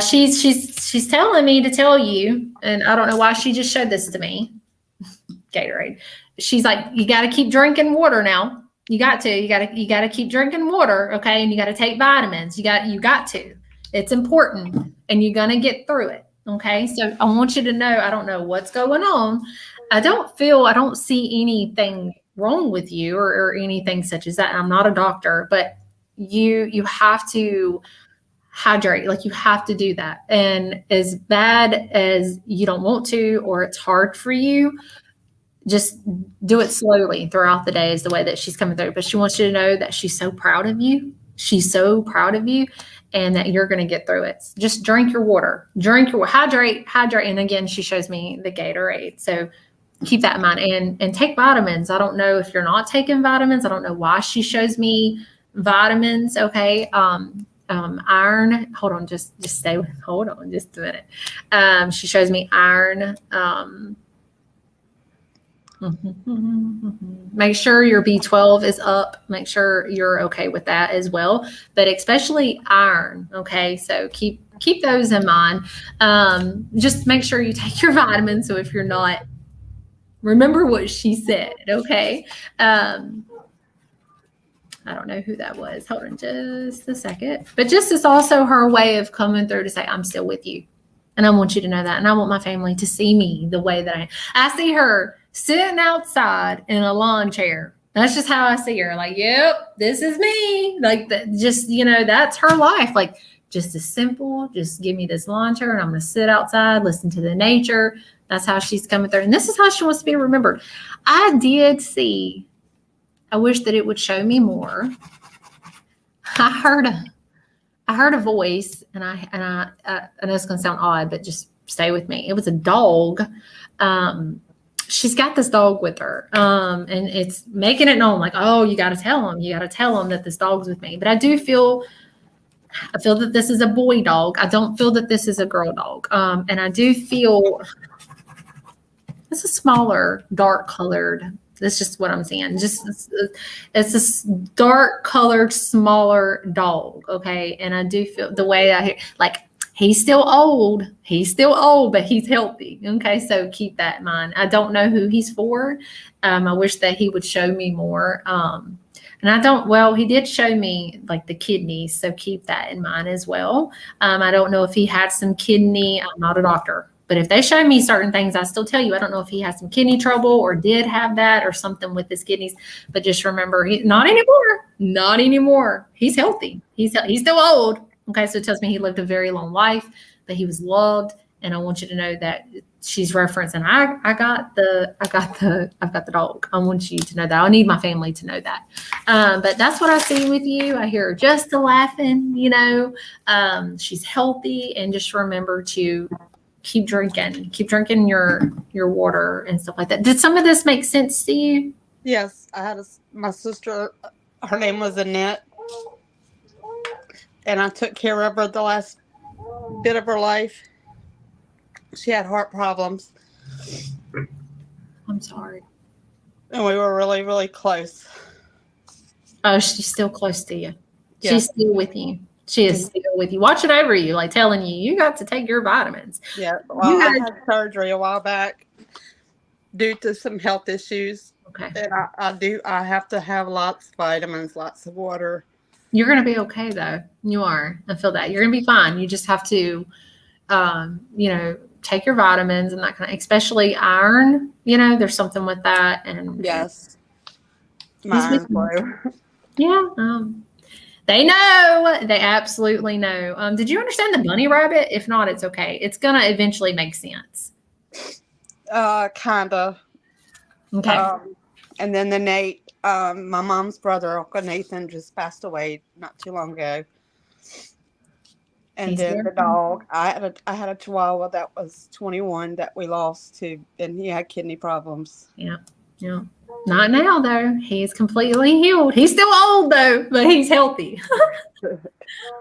She's telling me to tell you, and I don't know why she just showed this to me. Gatorade. She's like, you got to keep drinking water now. You got to keep drinking water. Okay. And you got to take vitamins. You got to. It's important, and you're going to get through it. Okay. So I want you to know, I don't know what's going on. I don't see anything wrong with you or anything such as that. I'm not a doctor, but you have to hydrate. Like, you have to do that. And as bad as you don't want to, or it's hard for you, just do it slowly throughout the day is the way that she's coming through. But she wants you to know that she's so proud of you. She's so proud of you. And that you're going to get through it. Just drink your water. Hydrate. And again, she shows me the Gatorade. So keep that in mind. And take vitamins. I don't know if you're not taking vitamins. I don't know why she shows me vitamins. Okay. Iron. Hold on. Just hold on just a minute. She shows me iron. Make sure your B12 is up. Make sure you're okay with that as well, but especially iron. Okay. So keep those in mind. Just make sure you take your vitamins. So if you're not, remember what she said. Okay. I don't know who that was. Hold on just a second, but just it's also her way of coming through to say, I'm still with you. And I want you to know that. And I want my family to see me the way that I see her sitting outside in a lawn chair. That's just how I see her. Like, yep, this is me. Like, just, that's her life. Like, just as simple, just give me this lawn chair and I'm going to sit outside, listen to the nature. That's how she's coming through. And this is how she wants to be remembered. I wish that it would show me more. I heard a voice, and I know it's going to sound odd, but just stay with me. It was a dog. She's got this dog with her, and it's making it known, like, oh, you got to tell him that this dog's with me. But I feel that this is a boy dog. I don't feel that this is a girl dog. And I do feel it's a smaller, dark colored That's just what I'm saying. Just it's this dark colored, smaller dog. Okay. And I do feel the way I hear, like, he's still old. He's still old, but he's healthy. Okay. So keep that in mind. I don't know who he's for. I wish that he would show me more. And I don't, well, he did show me like the kidneys. So keep that in mind as well. I don't know if he had some kidney, I'm not a doctor, but if they show me certain things, I still tell you, I don't know if he has some kidney trouble or did have that or something with his kidneys, but just remember, not anymore. He's healthy. He's still old. Okay. So it tells me he lived a very long life, but he was loved. And I want you to know that she's referencing, I've got the dog. I want you to know that. I need my family to know that. But that's what I see with you. I hear her just laughing, she's healthy, and just remember to keep drinking your water and stuff like that. Did some of this make sense to you? Yes, I had my sister, her name was Annette, and I took care of her the last bit of her life. She had heart problems. I'm sorry. And we were really, really close. Oh, she's still close to you. Yeah. She's still with you. She is still with you, watching over you, like telling you got to take your vitamins. Yeah. Well, I had surgery a while back due to some health issues. Okay. And I have to have lots of vitamins, lots of water. You're going to be okay, though. You are. I feel that. You're going to be fine. You just have to, take your vitamins and that kind of, especially iron, there's something with that. And yes. My iron flow. Yeah. They know. They absolutely know. Did you understand the bunny rabbit? If not, it's okay. It's going to eventually make sense. Kind of. Okay. And then the Nate, my mom's brother, Uncle Nathan, just passed away not too long ago. And then the dog, I had a Chihuahua that was 21 that we lost to, and he had kidney problems. Yeah. Not now, though. He's completely healed. He's still old, though, but he's healthy.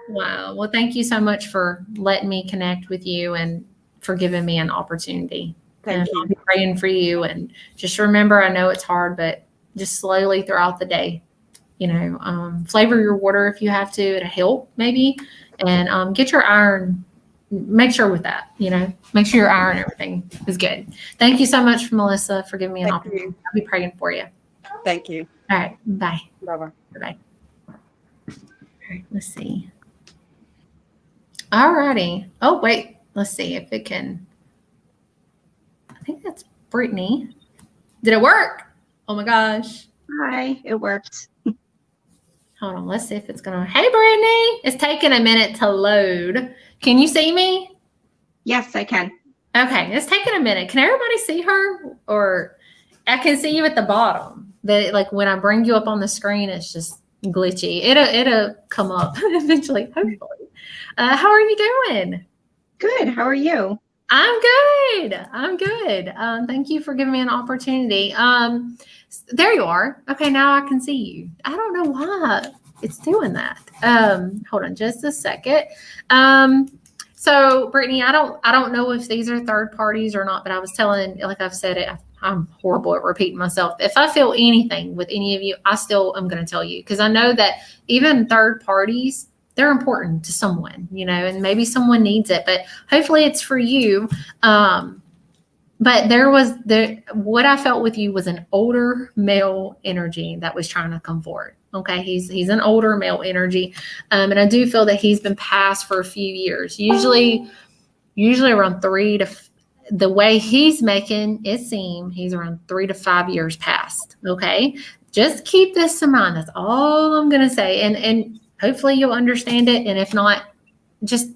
Wow. Well, thank you so much for letting me connect with you and for giving me an opportunity. Thank you. I'll be praying for you. And just remember, I know it's hard, but just slowly throughout the day, flavor your water if you have to. It'll help maybe. And get your iron, make sure with that, make sure your iron and everything is good. Thank you so much, Melissa, for giving me an opportunity. I'll be praying for you. Thank you. All right. Bye. Bye-bye. Bye-bye. All right. Let's see. All righty. Oh, wait. Let's see if it can. I think that's Brittany. Did it work? Oh, my gosh. Hi, it worked. Hold on. Let's see if it's going to. Hey, Brittany. It's taking a minute to load. Can you see me? Yes, I can. Okay. It's taking a minute. Can everybody see her? Or I can see you at the bottom. But like when I bring you up on the screen, it's just glitchy. It'll come up eventually, hopefully. How are you doing? Good. How are you? I'm good. Thank you for giving me an opportunity. There you are. Okay, now I can see you. I don't know why it's doing that. Hold on just a second. So Brittany, I don't know if these are third parties or not, but I was telling, like I've said it, I'm horrible at repeating myself. If I feel anything with any of you, I still am going to tell you, because I know that even third parties, they're important to someone, and maybe someone needs it, but hopefully it's for you. But what I felt with you was an older male energy that was trying to come forward. Okay. He's an older male energy. And I do feel that he's been passed for a few years, usually around the way he's making it seem, he's around 3 to 5 years past. Okay. Just keep this in mind. That's all I'm going to say. And hopefully you'll understand it. And if not, just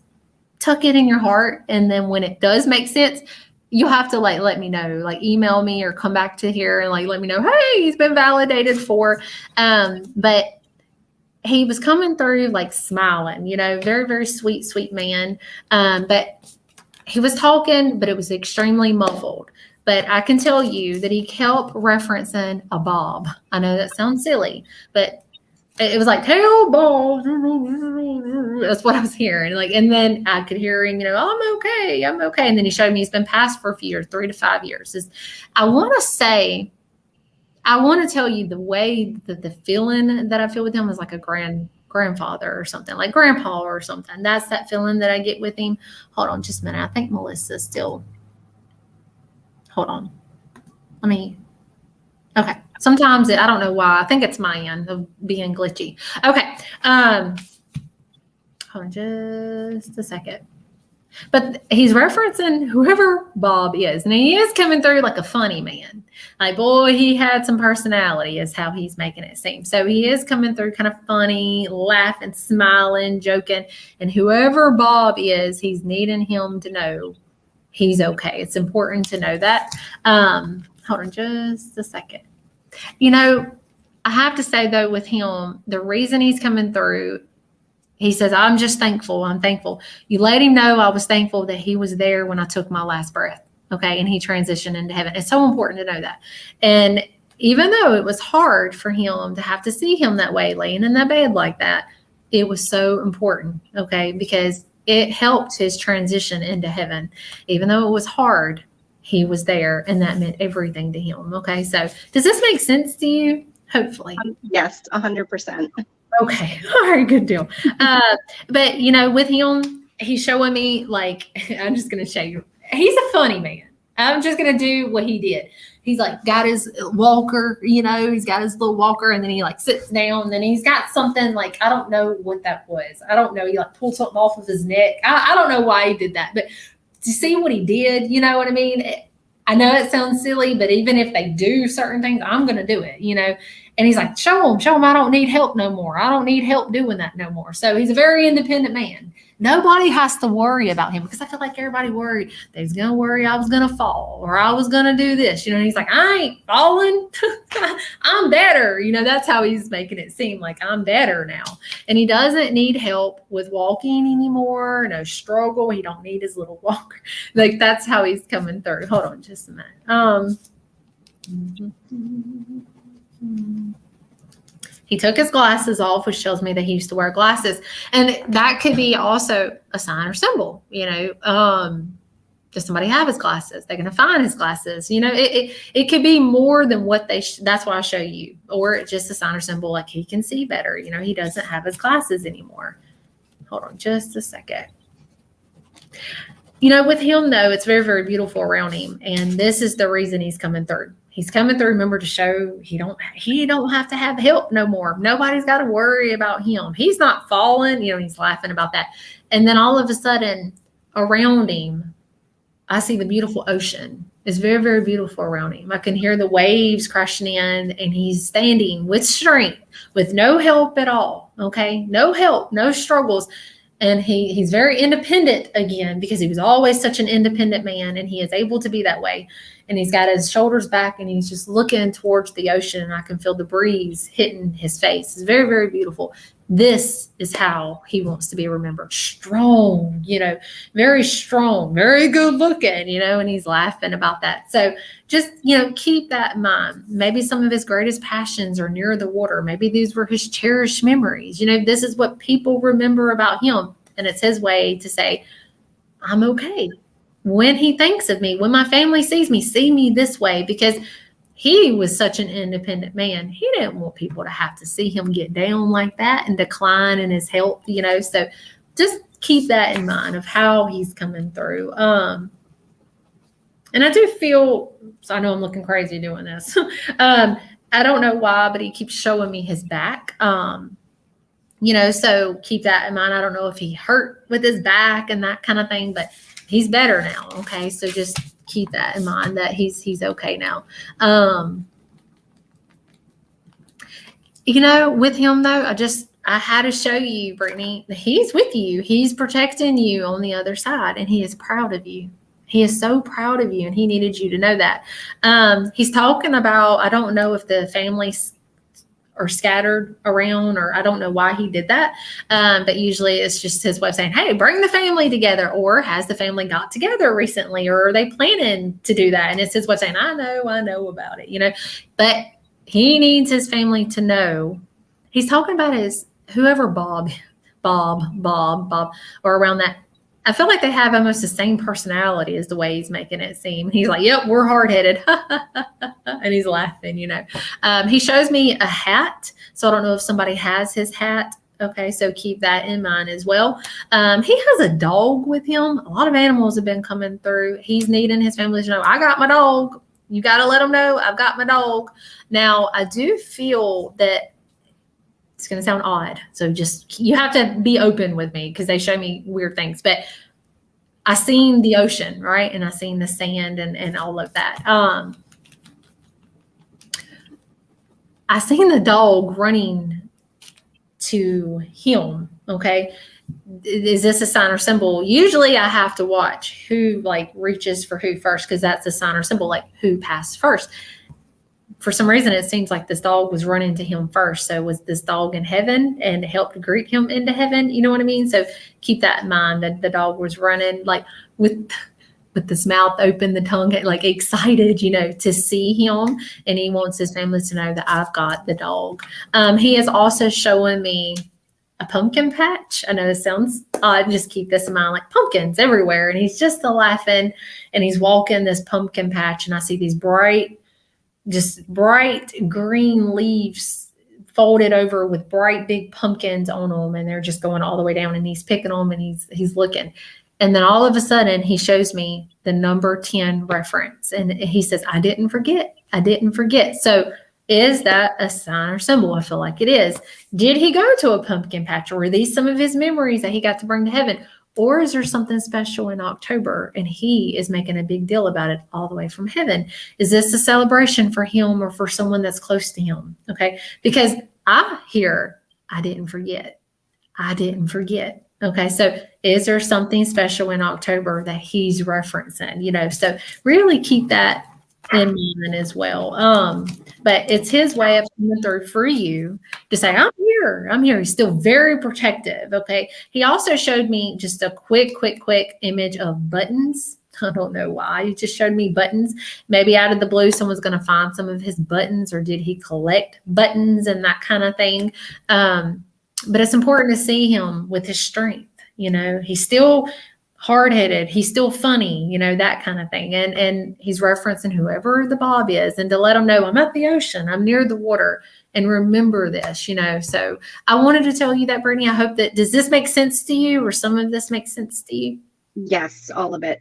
tuck it in your heart. And then when it does make sense, you'll have to let me know, email me or come back to here and let me know, hey, he's been validated for. But he was coming through smiling, very, very sweet man. But he was talking, but it was extremely muffled. But I can tell you that he kept referencing a Bob. I know that sounds silly, but it was like, tail ball. That's what I was hearing. And then I could hear him, I'm okay. And then he showed me he's been passed for a few years, 3 to 5 years. I want to say I want to tell you the way that the feeling that I feel with him is like a grandfather or something, like grandpa or something. That's that feeling that I get with him. Hold on just a minute. I think Melissa's still, hold on. Okay. Sometimes I don't know why. I think it's my end of being glitchy. Okay. Hold on just a second. But he's referencing whoever Bob is. And he is coming through like a funny man. Like, boy, he had some personality is how he's making it seem. So he is coming through kind of funny, laughing, smiling, joking. And whoever Bob is, he's needing him to know he's okay. It's important to know that. Hold on just a second. You know, I have to say, though, with him, the reason he's coming through, he says, I'm just thankful. I'm thankful. You let him know I was thankful that he was there when I took my last breath. Okay. And he transitioned into heaven. It's so important to know that. And even though it was hard for him to have to see him that way, laying in that bed like that, it was so important. Okay. Because it helped his transition into heaven. Even though it was hard, he was there, and that meant everything to him. Okay. So does this make sense to you? Hopefully. Yes, 100%. Okay. All right. Good deal. But you know, with him, he's showing me like, I'm just going to show you. He's a funny man. I'm just going to do what he did. He's like got his walker, you know, he's got his little walker, and then he like sits down, and then he's got something like, I don't know what that was. I don't know. He like pulled something off of his neck. I don't know why he did that, but to see what he did, you know what I mean? I know it sounds silly, but even if they do certain things, I'm going to do it, you know? And he's like, show him, I don't need help no more. I don't need help doing that no more. So he's a very independent man. Nobody has to worry about him, because I feel like everybody worried they was going to worry I was going to fall or I was going to do this, you know, and he's like, I ain't falling. I'm better. You know, that's how he's making it seem like I'm better now. And he doesn't need help with walking anymore. No struggle. He don't need his little walker. Like that's how he's coming through. Hold on just a minute. He took his glasses off, which tells me that he used to wear glasses. And that could be also a sign or symbol, you know. Does somebody have his glasses? They're going to find his glasses. You know, it could be more than what they, that's why I show you. Or just a sign or symbol, like he can see better. You know, he doesn't have his glasses anymore. Hold on just a second. You know, with him, though, it's very, very beautiful around him. And this is the reason he's coming through. He's coming through, remember, to show he don't have to have help no more. Nobody's got to worry about him. He's not falling. You know, he's laughing about that. And then all of a sudden, around him, I see the beautiful ocean. It's very, very beautiful around him. I can hear the waves crashing in, and he's standing with strength, with no help at all. Okay? No help, no struggles. And he's very independent again, because he was always such an independent man, and he is able to be that way. And he's got his shoulders back, and he's just looking towards the ocean, and I can feel the breeze hitting his face. It's very, very beautiful. This is how he wants to be remembered. Strong, you know, very strong, very good looking, you know, and he's laughing about that. So just, you know, keep that in mind. Maybe some of his greatest passions are near the water. Maybe these were his cherished memories. You know, this is what people remember about him. And it's his way to say, I'm okay. When he thinks of me, when my family sees me, see me this way, because he was such an independent man. He didn't want people to have to see him get down like that and decline in his health, you know. So just keep that in mind of how he's coming through. And I do feel, so I know I'm looking crazy doing this. I don't know why, but he keeps showing me his back. You know, so keep that in mind. I don't know if he hurt with his back and that kind of thing, but he's better now. Okay. So just keep that in mind that he's okay now. You know, with him though, I had to show you, Brittany, he's with you. He's protecting you on the other side, and he is proud of you. He is so proud of you, and he needed you to know that. He's talking about, I don't know if the families are scattered around, or I don't know why he did that. But usually it's just his way of saying, hey, bring the family together, or has the family got together recently, or are they planning to do that? And it's his way of saying, I know about it, you know, but he needs his family to know. He's talking about his, whoever Bob, or around that, I feel like they have almost the same personality as the way he's making it seem. He's like, yep, we're hard-headed. And he's laughing, He shows me a hat. So I don't know if somebody has his hat. Okay, so keep that in mind as well. He has a dog with him. A lot of animals have been coming through. He's needing his family to know, I got my dog. You got to let them know I've got my dog. Now, I do feel that it's going to sound odd. So just, you have to be open with me because they show me weird things. But I seen the ocean, right? And I seen the sand and all of that. I seen the dog running to him. Okay. Is this a sign or symbol? Usually I have to watch who like reaches for who first, because that's a sign or symbol, like who passed first. For some reason, it seems like this dog was running to him first. So was this dog in heaven and helped greet him into heaven? You know what I mean? So keep that in mind, that the dog was running like with this mouth open, the tongue like excited, to see him. And he wants his family to know that I've got the dog. He is also showing me a pumpkin patch. I know it sounds odd. Just keep this in mind, like pumpkins everywhere. And he's just laughing and he's walking this pumpkin patch. And I see these bright green leaves folded over with bright big pumpkins on them, and they're just going all the way down, and he's picking them and he's looking. And then all of a sudden he shows me the number 10 reference, and he says, I didn't forget. So is that a sign or symbol? I feel like it is. Did he go to a pumpkin patch, or are these some of his memories that he got to bring to heaven? Or is there something special in October and he is making a big deal about it all the way from heaven? Is this a celebration for him or for someone that's close to him? Okay. Because I hear, I didn't forget. Okay. So is there something special in October that he's referencing? So really keep that in mind as well. But it's his way of coming through for you to say, I'm here. He's still very protective. Okay. He also showed me just a quick image of buttons. I don't know why. He just showed me buttons. Maybe out of the blue, someone's going to find some of his buttons, or did he collect buttons and that kind of thing? But it's important to see him with his strength. He's still hard-headed, he's still funny, that kind of thing. And he's referencing whoever the Bob is, and to let them know I'm at the ocean, I'm near the water, and remember this, So I wanted to tell you that, Brittany. I hope does this make sense to you, or some of this makes sense to you? Yes, all of it.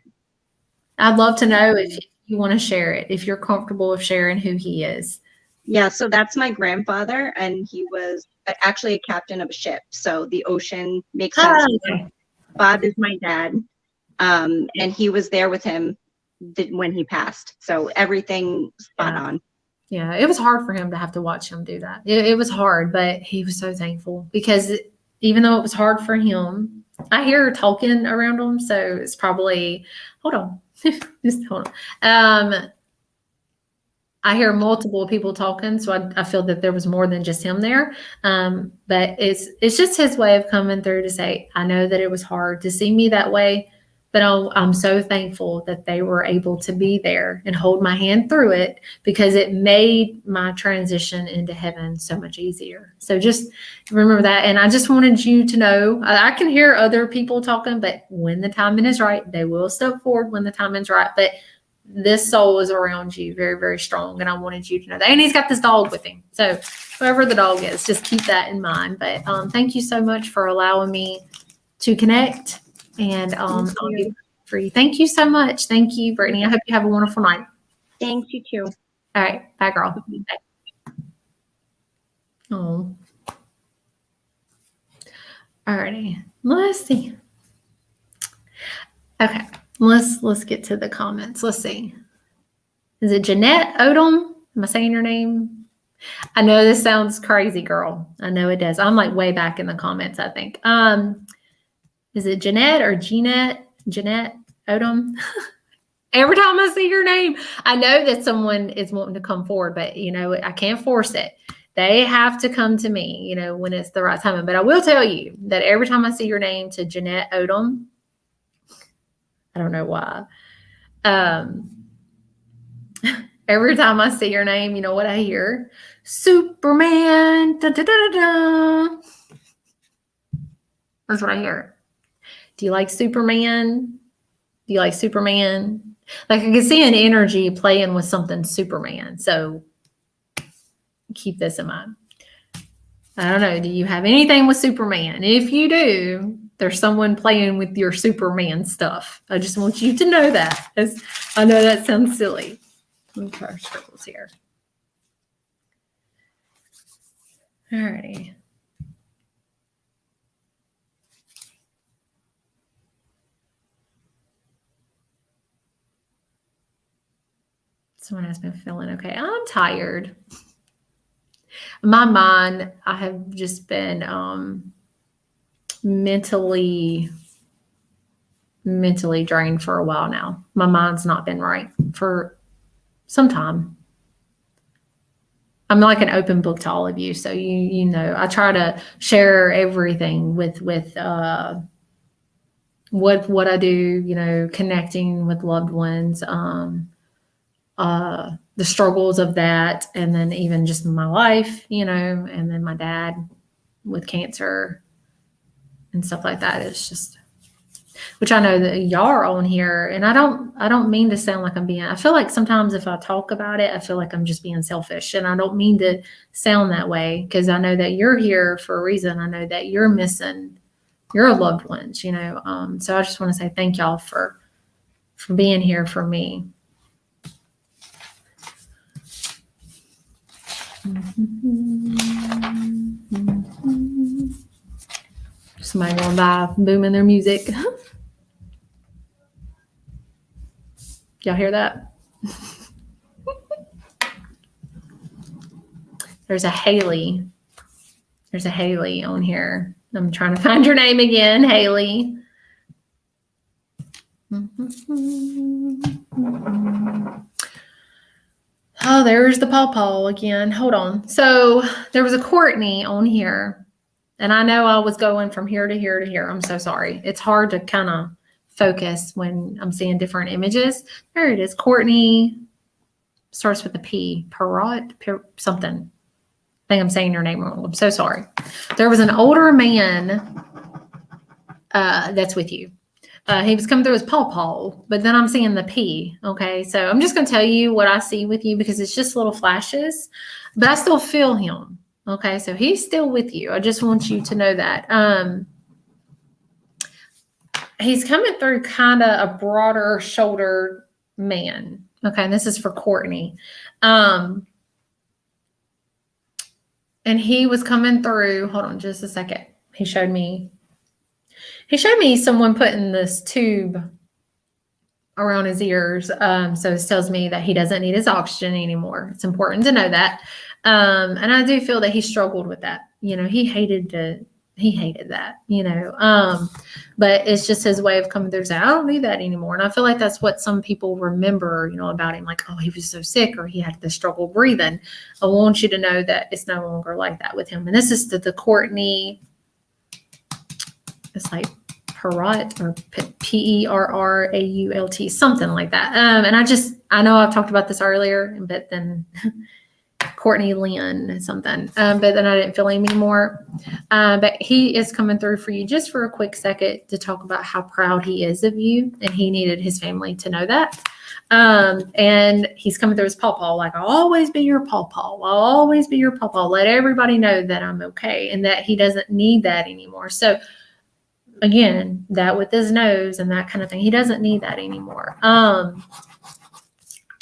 I'd love to know if you want to share it, if you're comfortable with sharing who he is. Yeah, so that's my grandfather, and he was actually a captain of a ship. So the ocean makes sense. Okay. Bob is my dad, and he was there with him when he passed. So everything spot on. Yeah, it was hard for him to have to watch him do that. It was hard, but he was so thankful, because even though it was hard for him, I hear talking around him. So it's probably, hold on, just hold on. I hear multiple people talking, so I feel that there was more than just him there. But it's just his way of coming through to say, I know that it was hard to see me that way, but I'm so thankful that they were able to be there and hold my hand through it, because it made my transition into heaven so much easier. So just remember that. And I just wanted you to know, I can hear other people talking, but when the timing is right, they will step forward when the timing is right. But this soul is around you very, very strong. And I wanted you to know that. And he's got this dog with him. So whoever the dog is, just keep that in mind. But thank you so much for allowing me to connect. And I'll be free. Thank you so much. Thank you, Brittany. I hope you have a wonderful night. Thank you too. All right. Bye, girl. Bye. Oh. All righty. Let's see. Okay. Let's get to the comments. Let's see. Is it Jeanette Odom? Am I saying your name? I know this sounds crazy, girl. I know it does. I'm like way back in the comments, I think. Is it Jeanette or Jeanette? Jeanette Odom? Every time I see your name, I know that someone is wanting to come forward, but I can't force it. They have to come to me, when it's the right time. But I will tell you that every time I see your name, to Jeanette Odom, I don't know why. Every time I see your name, you know what I hear? Superman. Da, da, da, da, da. That's what I hear. Do you like Superman? Do you like Superman? Like I can see an energy playing with something Superman. So keep this in mind. I don't know. Do you have anything with Superman? If you do, there's someone playing with your Superman stuff. I just want you to know that. I know that sounds silly. Let me try our circles here. Alrighty. Someone has been feeling okay. I'm tired. My mind, I have just been mentally drained for a while now. My mind's not been right for some time. I'm like an open book to all of you, so you know I try to share everything with what I do. You know, connecting with loved ones, the struggles of that, and then even just my life, you know, and then my dad with cancer and stuff like that. It's just, which I know that y'all are on here, and I don't mean to sound like I feel like sometimes if I talk about it, I feel like I'm just being selfish, and I don't mean to sound that way, because I know that you're here for a reason. I know that you're missing your loved ones, you know. So I just want to say thank y'all for being here for me. Somebody going by booming their music. Y'all hear that? There's a Haley. There's a Haley on here. I'm trying to find your name again, Haley. Oh, there's the pawpaw again. Hold on. So there was a Courtney on here, and I know I was going from here to here to here. I'm so sorry. It's hard to kind of focus when I'm seeing different images. There it is. Courtney starts with a P. Perrot, something. I think I'm saying your name wrong. I'm so sorry. There was an older man that's with you. He was coming through as pawpaw, but then I'm seeing the P. Okay, so I'm just going to tell you what I see with you because it's just little flashes, but I still feel him. Okay, so he's still with you. I just want you to know that. He's coming through kind of a broader shouldered man. Okay, and this is for Courtney. And he was coming through. Hold on just a second. He showed me someone putting this tube around his ears. So this tells me that he doesn't need his oxygen anymore. It's important to know that. And I do feel that he struggled with that. You know, he hated that, you know, but it's just his way of coming through saying, I don't need that anymore. And I feel like that's what some people remember, you know, about him. Like, oh, he was so sick or he had the struggle breathing. I want you to know that it's no longer like that with him. And this is the Courtney, it's like Perrot or Perrault, something like that. And I know I've talked about this earlier, but then Courtney Lynn something, but then I didn't feel him anymore. But he is coming through for you just for a quick second to talk about how proud he is of you, and he needed his family to know that. And he's coming through as pawpaw, like, I'll always be your pawpaw. I'll always be your pawpaw. Let everybody know that I'm okay, and that he doesn't need that anymore. So again, that with his nose and that kind of thing, he doesn't need that anymore. All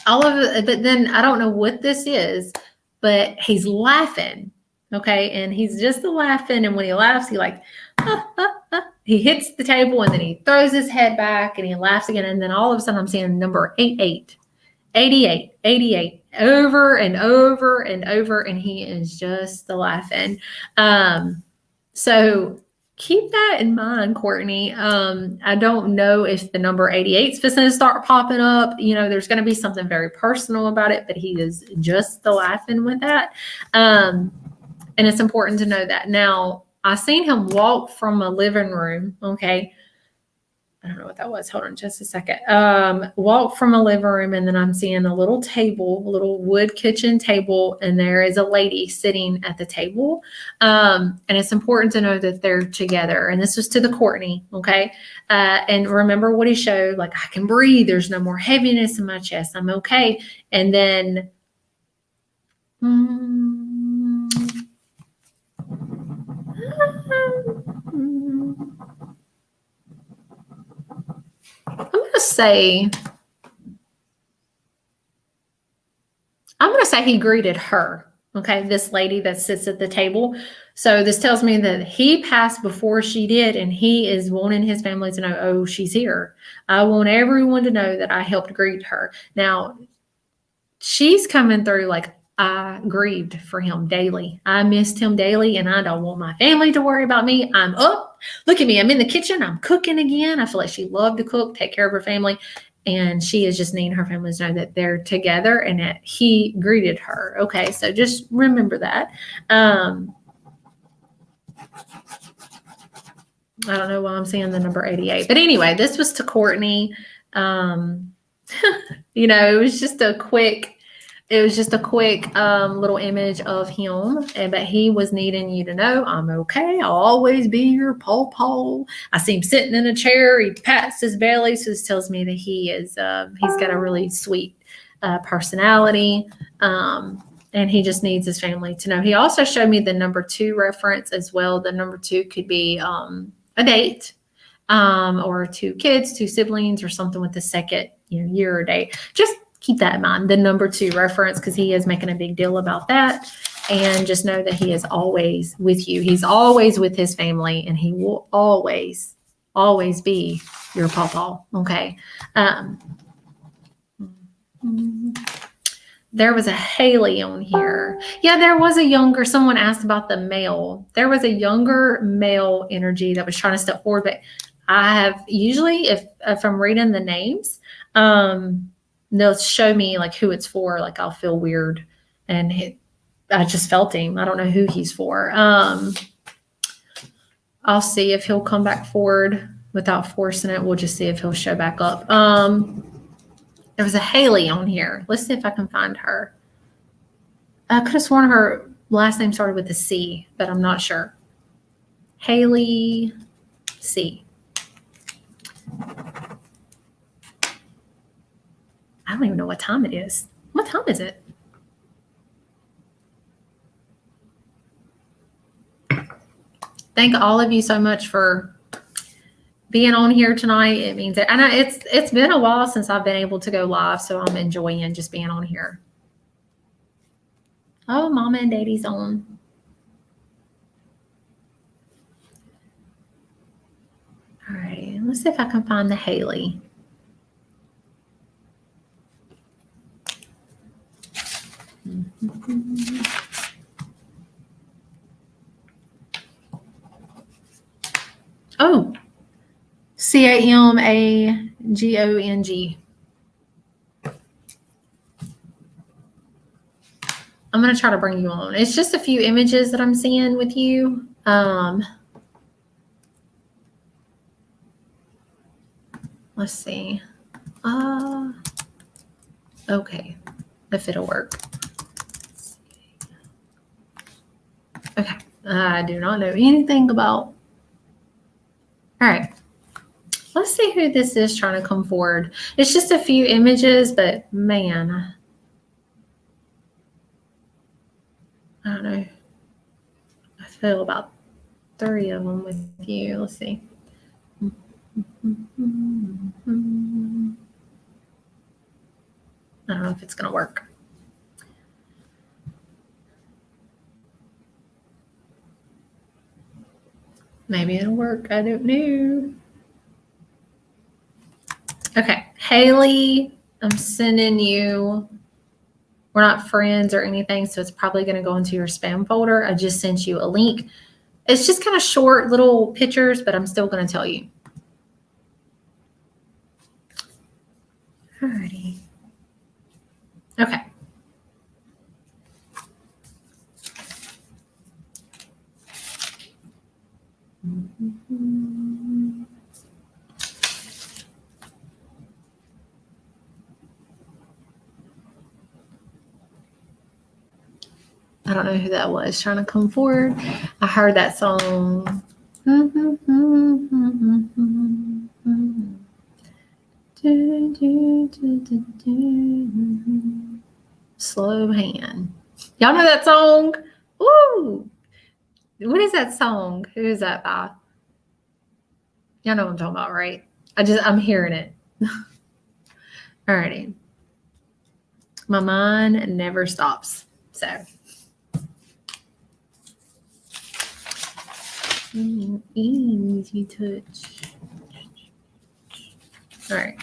of it, but then I don't know what this is, but he's laughing. Okay. And he's just laughing. And when he laughs, he like, he hits the table and then he throws his head back and he laughs again. And then all of a sudden I'm seeing number 88 over and over and over. And he is just laughing. So keep that in mind, Courtney. I don't know if the number 88 is going to start popping up. You know, there's going to be something very personal about it, but he is just laughing with that. And it's important to know that. Now, I seen him walk from a living room, okay, I don't know what that was. Hold on just a second. Walk from a living room, and then I'm seeing a little table, a little wood kitchen table, and there is a lady sitting at the table. And it's important to know that they're together. And this was to the Courtney, okay? And remember what he showed, like, I can breathe. There's no more heaviness in my chest. I'm okay. And then I'm going to say he greeted her. Okay. This lady that sits at the table. So this tells me that he passed before she did, and he is wanting his family to know, oh, she's here. I want everyone to know that I helped greet her. Now, she's coming through like, I grieved for him daily. I missed him daily, and I don't want my family to worry about me. I'm up. Look at me. I'm in the kitchen. I'm cooking again. I feel like she loved to cook, take care of her family. And she is just needing her family to know that they're together and that he greeted her. Okay, so just remember that. I don't know why I'm saying the number 88. But anyway, this was to Courtney. It was just a quick little image of him, but he was needing you to know, I'm okay. I'll always be your pawpaw. I see him sitting in a chair. He pats his belly. So this tells me that he's got a really sweet personality. And he just needs his family to know. He also showed me the number 2 reference as well. The number 2 could be a date, or 2 kids, 2 siblings, or something with the second year or date. Just keep that in mind, the number 2 reference, because he is making a big deal about that. And just know that he is always with you. He's always with his family, and he will always, always be your pawpaw. Okay. There was a Haley on here. Yeah, there was someone asked about the male. There was a younger male energy that was trying to step forward, but I have usually, if I'm reading the names, they'll show me like who it's for. Like I'll feel weird, and I just felt him. I don't know who he's for. I'll see if he'll come back forward without forcing it. We'll just see if he'll show back up. There was a Haley on here. Let's see if I can find her. I could have sworn her last name started with a C, but I'm not sure. Haley C. I don't even know what time it is. What time is it? Thank all of you so much for being on here tonight. It means that, and it's been a while since I've been able to go live, so I'm enjoying just being on here. Oh, Mama and Daddy's on. All right, let's see if I can find the Haley. Oh, CAMAGONG. I'm going to try to bring you on. It's just a few images that I'm seeing with you. Let's see. Okay, if it'll work. Okay, I do not know anything about. All right, let's see who this is trying to come forward. It's just a few images, but man, I don't know. I feel about 3 of them with you. Let's see. I don't know if it's going to work. Maybe it'll work. I don't know. Okay. Haley, I'm sending you. We're not friends or anything, so it's probably going to go into your spam folder. I just sent you a link. It's just kind of short little pictures, but I'm still going to tell you. Alrighty. Okay. I don't know who that was trying to come forward. I heard that song. Slow hand. Y'all know that song? Woo! What is that song? Who is that by? Y'all know what I'm talking about, right? I'm hearing it. Alrighty. My mind never stops. So. Easy touch. All right.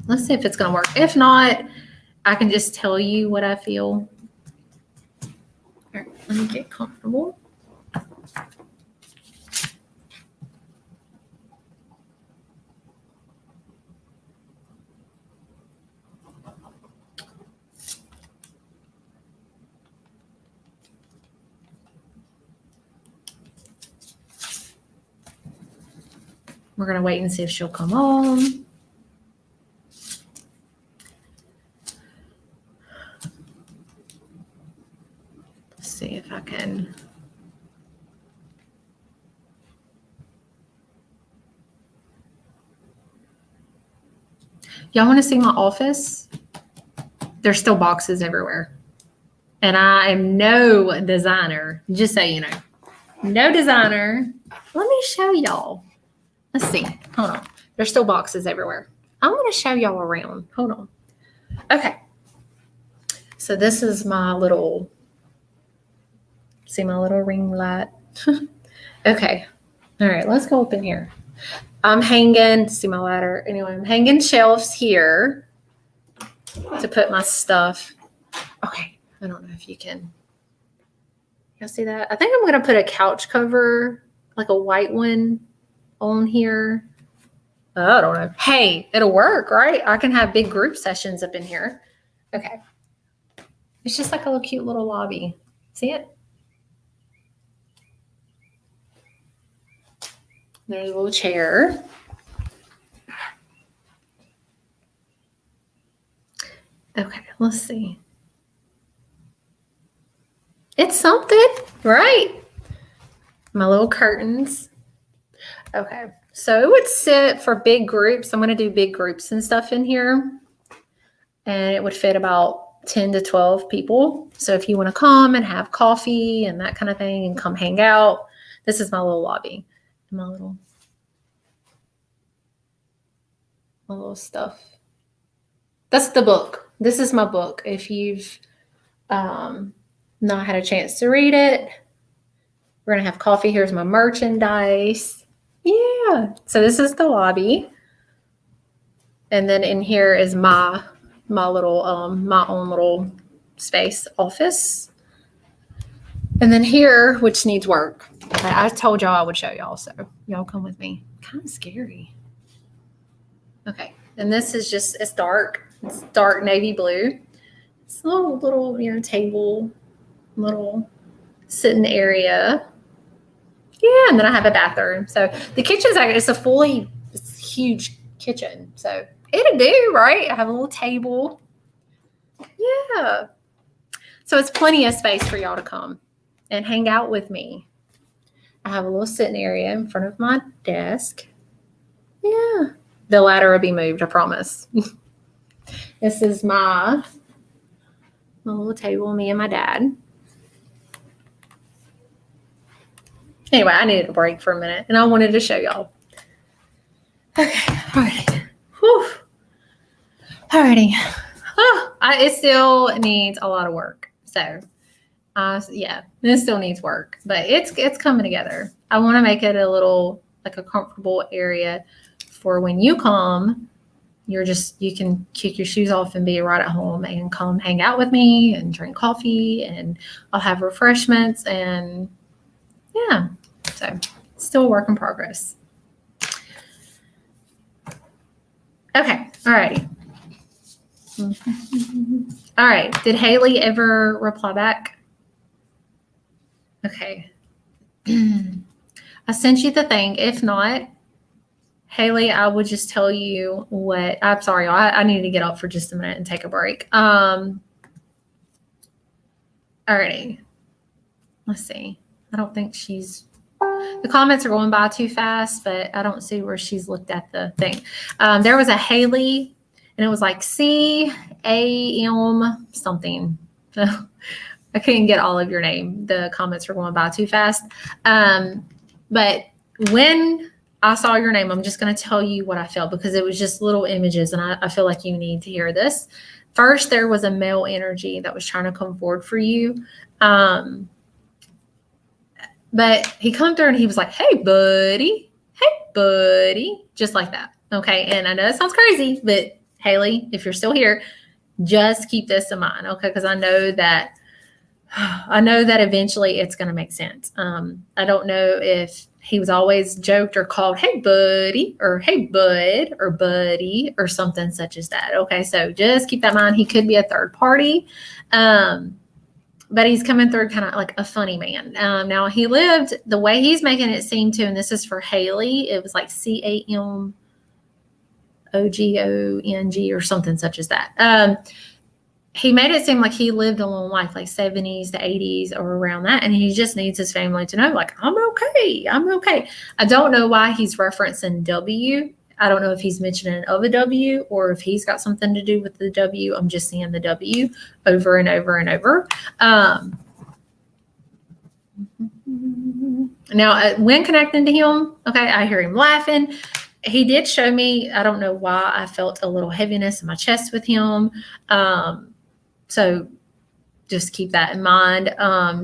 Let's see if it's going to work. If not, I can just tell you what I feel. All right. Let me get comfortable. We're going to wait and see if she'll come on. Let's see if I can. Y'all want to see my office? There's still boxes everywhere. And I am no designer, just so you know. No designer. Let me show y'all. Let's see. Hold on. There's still boxes everywhere. I'm going to show y'all around. Hold on. Okay. So this is my little, see my little ring light? Okay. All right. Let's go up in here. I'm hanging, see my ladder. Anyway, I'm hanging shelves here to put my stuff. Okay. I don't know if you can. Y'all see that? I think I'm going to put a couch cover, like a white one, on here. I don't know. Hey, it'll work, right? I can have big group sessions up in here. Okay. It's just like a little cute little lobby. See it? There's a little chair. Okay, let's see. It's something, right? My little curtains. Okay, so it would sit for big groups. I'm going to do big groups and stuff in here. And it would fit about 10 to 12 people. So if you want to come and have coffee and that kind of thing and come hang out, this is my little lobby. My little stuff. That's the book. This is my book. If you've not had a chance to read it, we're going to have coffee. Here's my merchandise. Yeah. So this is the lobby. And then in here is my little, my own little space office. And then here, which needs work. I told y'all I would show y'all, so y'all come with me. Kind of scary. Okay. And this is just, it's dark. It's dark navy blue. It's a little, table, little sitting area. Yeah, and then I have a bathroom. So the kitchen's it's a huge kitchen. So it'll do, right? I have a little table. Yeah. So it's plenty of space for y'all to come and hang out with me. I have a little sitting area in front of my desk. Yeah. The ladder will be moved, I promise. This is my little table, me and my dad. Anyway, I needed a break for a minute, and I wanted to show y'all. Okay, all right. Whew. All righty. It still needs a lot of work. So, yeah, it still needs work, but it's coming together. I want to make it a little, like a comfortable area for when you come. You can kick your shoes off and be right at home and come hang out with me and drink coffee, and I'll have refreshments, and yeah, so still a work in progress. Okay, all righty. All right, did Haley ever reply back? Okay. I sent you the thing. If not, Haley, I would just tell you what, I'm sorry, I need to get up for just a minute and take a break. Alrighty. Let's see. I don't think the comments are going by too fast, but I don't see where she's looked at the thing. There was a Haley, and it was like CAM something. I couldn't get all of your name. The comments were going by too fast. But when I saw your name, I'm just going to tell you what I felt, because it was just little images, and I feel like you need to hear this. First, there was a male energy that was trying to come forward for you. But he come through and he was like, hey, buddy, just like that. Okay. And I know it sounds crazy, but Haley, if you're still here, just keep this in mind. Okay. Because I know that eventually it's going to make sense. I don't know if he was always joked or called, hey, buddy, or hey, bud, or buddy, or something such as that. Okay. So just keep that in mind. He could be a third party. But he's coming through kind of like a funny man. Now he lived the way he's making it seem to, and this is for Haley, it was like CAMOGONG or something such as that. He made it seem like he lived a long life, like 70s to 80s or around that. And he just needs his family to know, like, I'm okay. I don't know why he's referencing W. I don't know if he's mentioning of a W or if he's got something to do with the W. I'm just seeing the W over and over and over. Now, when connecting to him, okay, I hear him laughing. He did show me, I don't know why I felt a little heaviness in my chest with him. So just keep that in mind.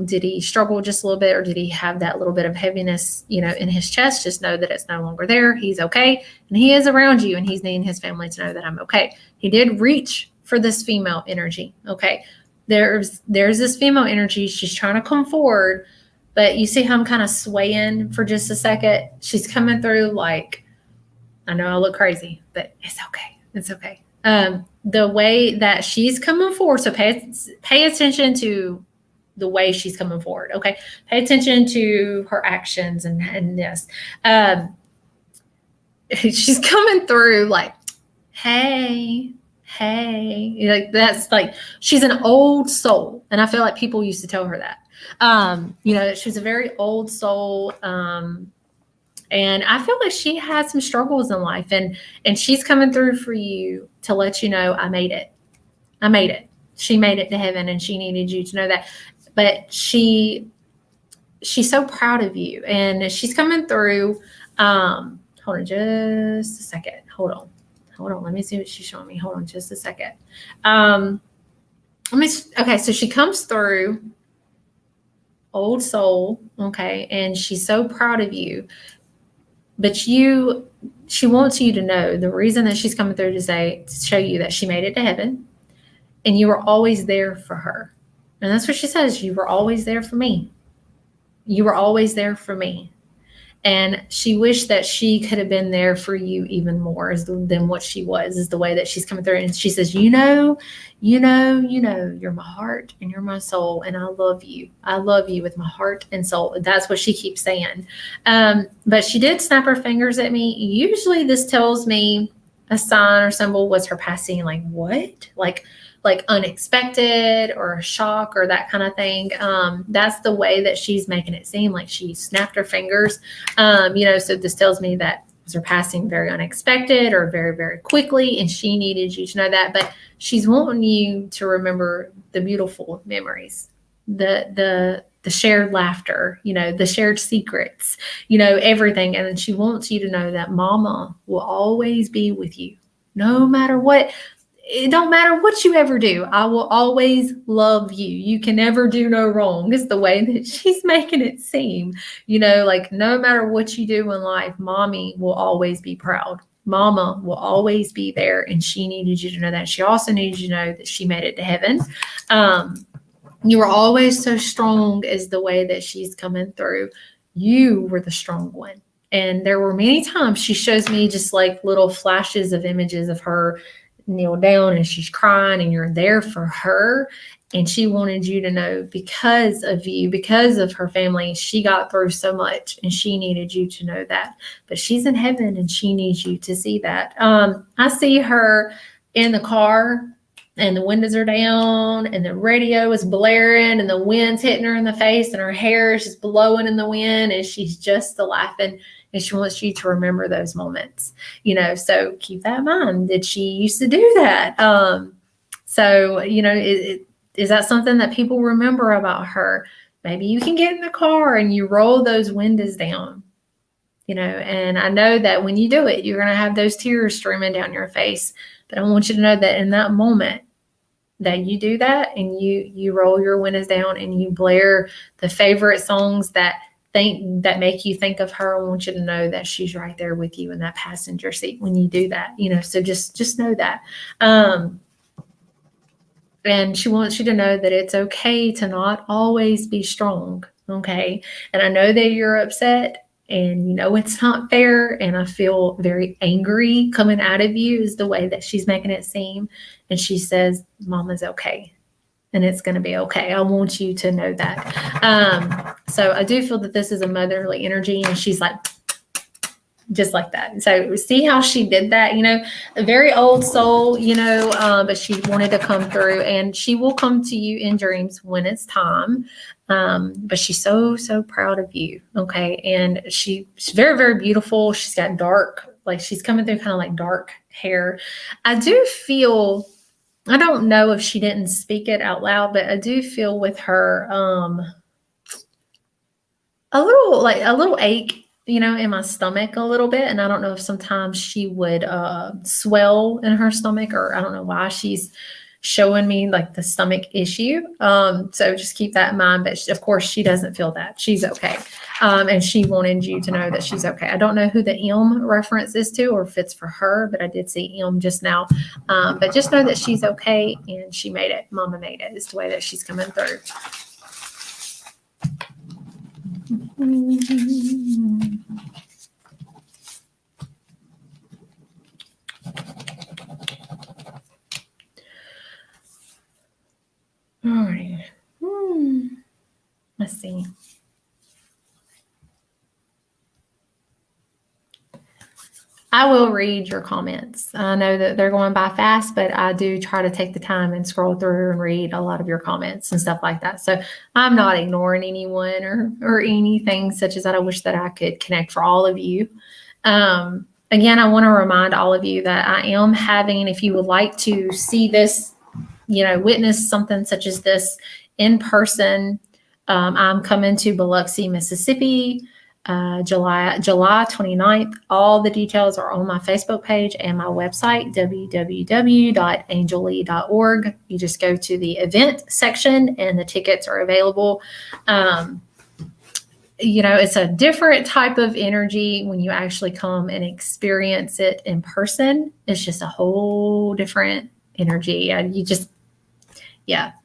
Did he struggle just a little bit, or did he have that little bit of heaviness, in his chest? Just know that it's no longer there. He's okay. And he is around you, and he's needing his family to know that I'm okay. He did reach for this female energy. Okay. There's this female energy. She's trying to come forward, but you see how I'm kind of swaying for just a second. She's coming through like, I know I look crazy, but it's okay. It's okay. The way that she's coming forward. So pay attention to the way she's coming forward. Okay. Pay attention to her actions and this. She's coming through like, hey, like that's like, she's an old soul. And I feel like people used to tell her that, she's a very old soul. And I feel like she had some struggles in life, and she's coming through for you to let you know, I made it. She made it to heaven, and she needed you to know that. But she's so proud of you, and she's coming through. Hold on just a second. Hold on. Let me see what she's showing me. Hold on just a second. Okay. So she comes through, old soul. Okay. And she's so proud of you. But she wants you to know the reason that she's coming through to show you that she made it to heaven, and you were always there for her. And that's what she says. You were always there for me. You were always there for me. And she wished that she could have been there for you even more than what she was, is the way that she's coming through. And she says, you're my heart and you're my soul. And I love you. I love you with my heart and soul. That's what she keeps saying. But she did snap her fingers at me. Usually this tells me a sign or symbol was her passing. Like what? Like unexpected or a shock or that kind of thing. That's the way that she's making it seem, like she snapped her fingers. So this tells me that it was her passing very unexpected or very, very quickly, and she needed you to know that. But she's wanting you to remember the beautiful memories, the shared laughter, the shared secrets, everything. And then she wants you to know that Mama will always be with you, no matter what. It don't matter what you ever do. I will always love you. You can never do no wrong. It's the way that she's making it seem, like no matter what you do in life, Mommy will always be proud. Mama will always be there. And she needed you to know that. She also needed you to know that she made it to heaven. You were always so strong, is the way that she's coming through. You were the strong one. And there were many times she shows me just like little flashes of images of her kneel down and she's crying, and you're there for her. And she wanted you to know, because of you, because of her family, she got through so much, and she needed you to know that. But she's in heaven, and she needs you to see that. I see her in the car, and the windows are down and the radio is blaring and the wind's hitting her in the face and her hair is just blowing in the wind and she's just laughing, and she wants you to remember those moments, so keep that in mind that she used to do that. So, is that something that people remember about her? Maybe you can get in the car and you roll those windows down, and I know that when you do it, you're going to have those tears streaming down your face. But I want you to know that in that moment that you do that and you roll your windows down and you blare the favorite songs that make you think of her, I want you to know that she's right there with you in that passenger seat when you do that, so just know that. And she wants you to know that it's okay to not always be strong. Okay. And I know that you're upset and it's not fair. And I feel very angry coming out of you is the way that she's making it seem. And she says, Mama's okay. And it's going to be okay. I want you to know that. So I do feel that this is a motherly energy, and she's like, just like that. So see how she did that, a very old soul, but she wanted to come through, and she will come to you in dreams when it's time. But she's so, so proud of you. Okay. And she's very, very beautiful. She's got she's coming through kind of like dark hair. I do feel, I don't know if she didn't speak it out loud, but I do feel with her, a little ache, in my stomach a little bit. And I don't know if sometimes she would swell in her stomach, or I don't know why she's showing me like the stomach issue. So just keep that in mind. But of course, she doesn't feel that. She's okay. And she wanted you to know that she's okay. I don't know who the M reference is to or if it's for her, but I did see M just now. But just know that she's okay and she made it. Mama made it is the way that she's coming through. All right. Let's see. I will read your comments. I know that they're going by fast, but I do try to take the time and scroll through and read a lot of your comments and stuff like that. So I'm not ignoring anyone or anything such as that. I wish that I could connect for all of you. Again, I want to remind all of you that I am having, if you would like to see this, witness something such as this in person, I'm coming to Biloxi, Mississippi, July 29th. All the details are on my Facebook page and my website, www.angellee.org. You just go to the event section and the tickets are available. It's a different type of energy when you actually come and experience it in person. It's just a whole different energy.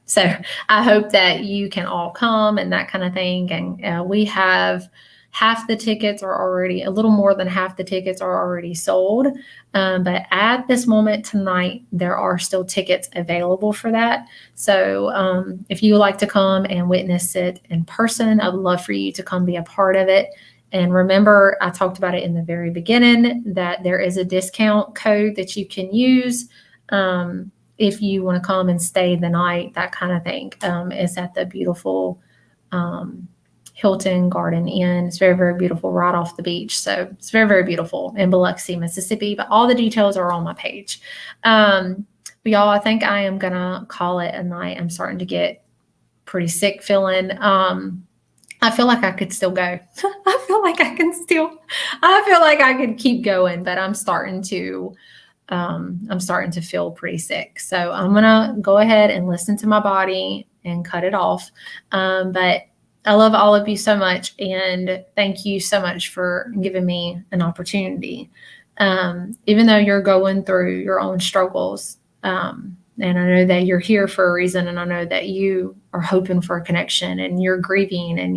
So I hope that you can all come and that kind of thing. And we have half the tickets are already, a little more than half the tickets are already sold. But at this moment tonight, there are still tickets available for that. So if you would like to come and witness it in person, I would love for you to come be a part of it. And remember, I talked about it in the very beginning that there is a discount code that you can use if you want to come and stay the night, that kind of thing. It's at the beautiful Hilton Garden Inn. It's very, very beautiful right off the beach. So it's very, very beautiful in Biloxi, Mississippi. But all the details are on my page. But y'all, I think I am going to call it a night. I'm starting to get pretty sick feeling. I feel like I could still go. I feel like I could keep going, but I'm starting to feel pretty sick. So I'm going to go ahead and listen to my body and cut it off. But I love all of you so much. And thank you so much for giving me an opportunity. Even though you're going through your own struggles, and I know that you're here for a reason, and I know that you are hoping for a connection and you're grieving and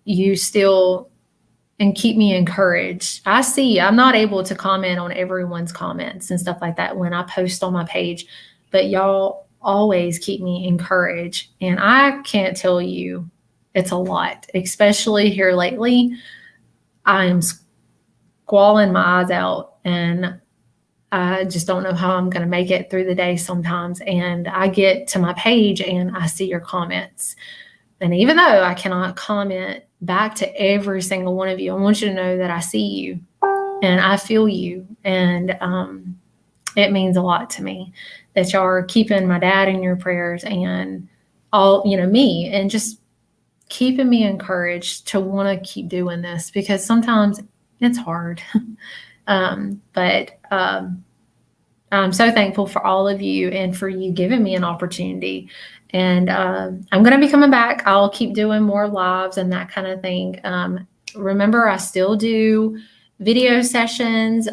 you still, and keep me encouraged. I see, I'm not able to comment on everyone's comments and stuff like that when I post on my page, but y'all always keep me encouraged. And I can't tell you, it's a lot, especially here lately. I am squalling my eyes out and I just don't know how I'm going to make it through the day sometimes. And I get to my page and I see your comments. And even though I cannot comment back to every single one of you, I want you to know that I see you and I feel you. And it means a lot to me that y'all are keeping my dad in your prayers and all, me, and just keeping me encouraged to want to keep doing this, because sometimes it's hard. But I'm so thankful for all of you and for you giving me an opportunity. And I'm going to be coming back. I'll keep doing more lives and that kind of thing. Remember, I still do video sessions.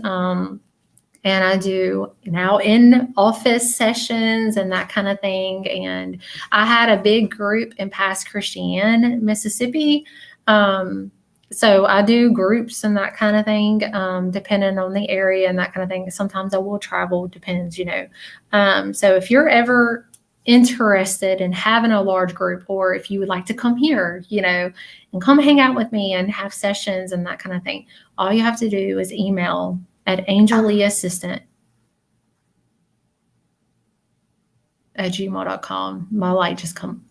And I do now in office sessions and that kind of thing. And I had a big group in Pass Christian, Mississippi. So I do groups and that kind of thing, depending on the area and that kind of thing. Sometimes I will travel, depends, So if you're ever interested in having a large group, or if you would like to come here, and come hang out with me and have sessions and that kind of thing, all you have to do is email at angelleeassistant@gmail.com. My light just come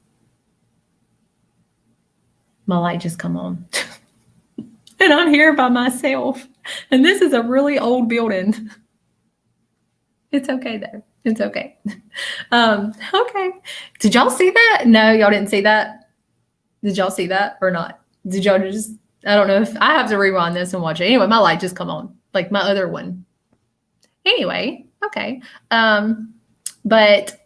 on. And I'm here by myself. And this is a really old building. It's okay though. It's okay. Okay. Did y'all see that? No, y'all didn't see that. Did y'all see that or not? Did y'all just, I don't know if I have to rewind this and watch it. Anyway, my light just come on. Like my other one. Anyway, okay. But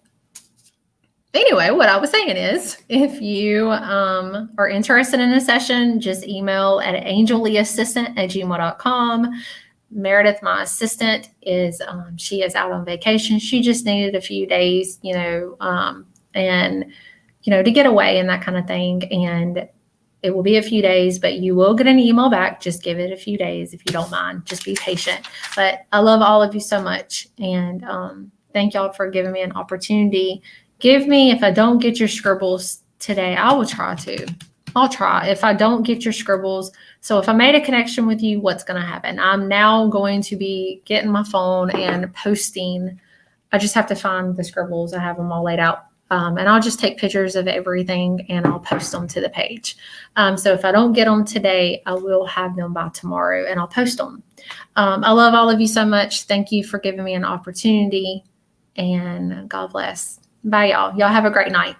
anyway, what I was saying is, if you are interested in a session, just email at angelleeassistant@gmail.com. Meredith, my assistant, is she is out on vacation. She just needed a few days, and to get away and that kind of thing. And it will be a few days, but you will get an email back. Just give it a few days if you don't mind. Just be patient. But I love all of you so much. And thank y'all for giving me an opportunity. Give me, if I don't get your scribbles today, I will try to. I'll try. If I don't get your scribbles, so if I made a connection with you, what's going to happen? I'm now going to be getting my phone and posting. I just have to find the scribbles. I have them all laid out. And I'll just take pictures of everything and I'll post them to the page. So if I don't get them today, I will have them by tomorrow and I'll post them. I love all of you so much. Thank you for giving me an opportunity, and God bless. Bye, y'all. Y'all have a great night.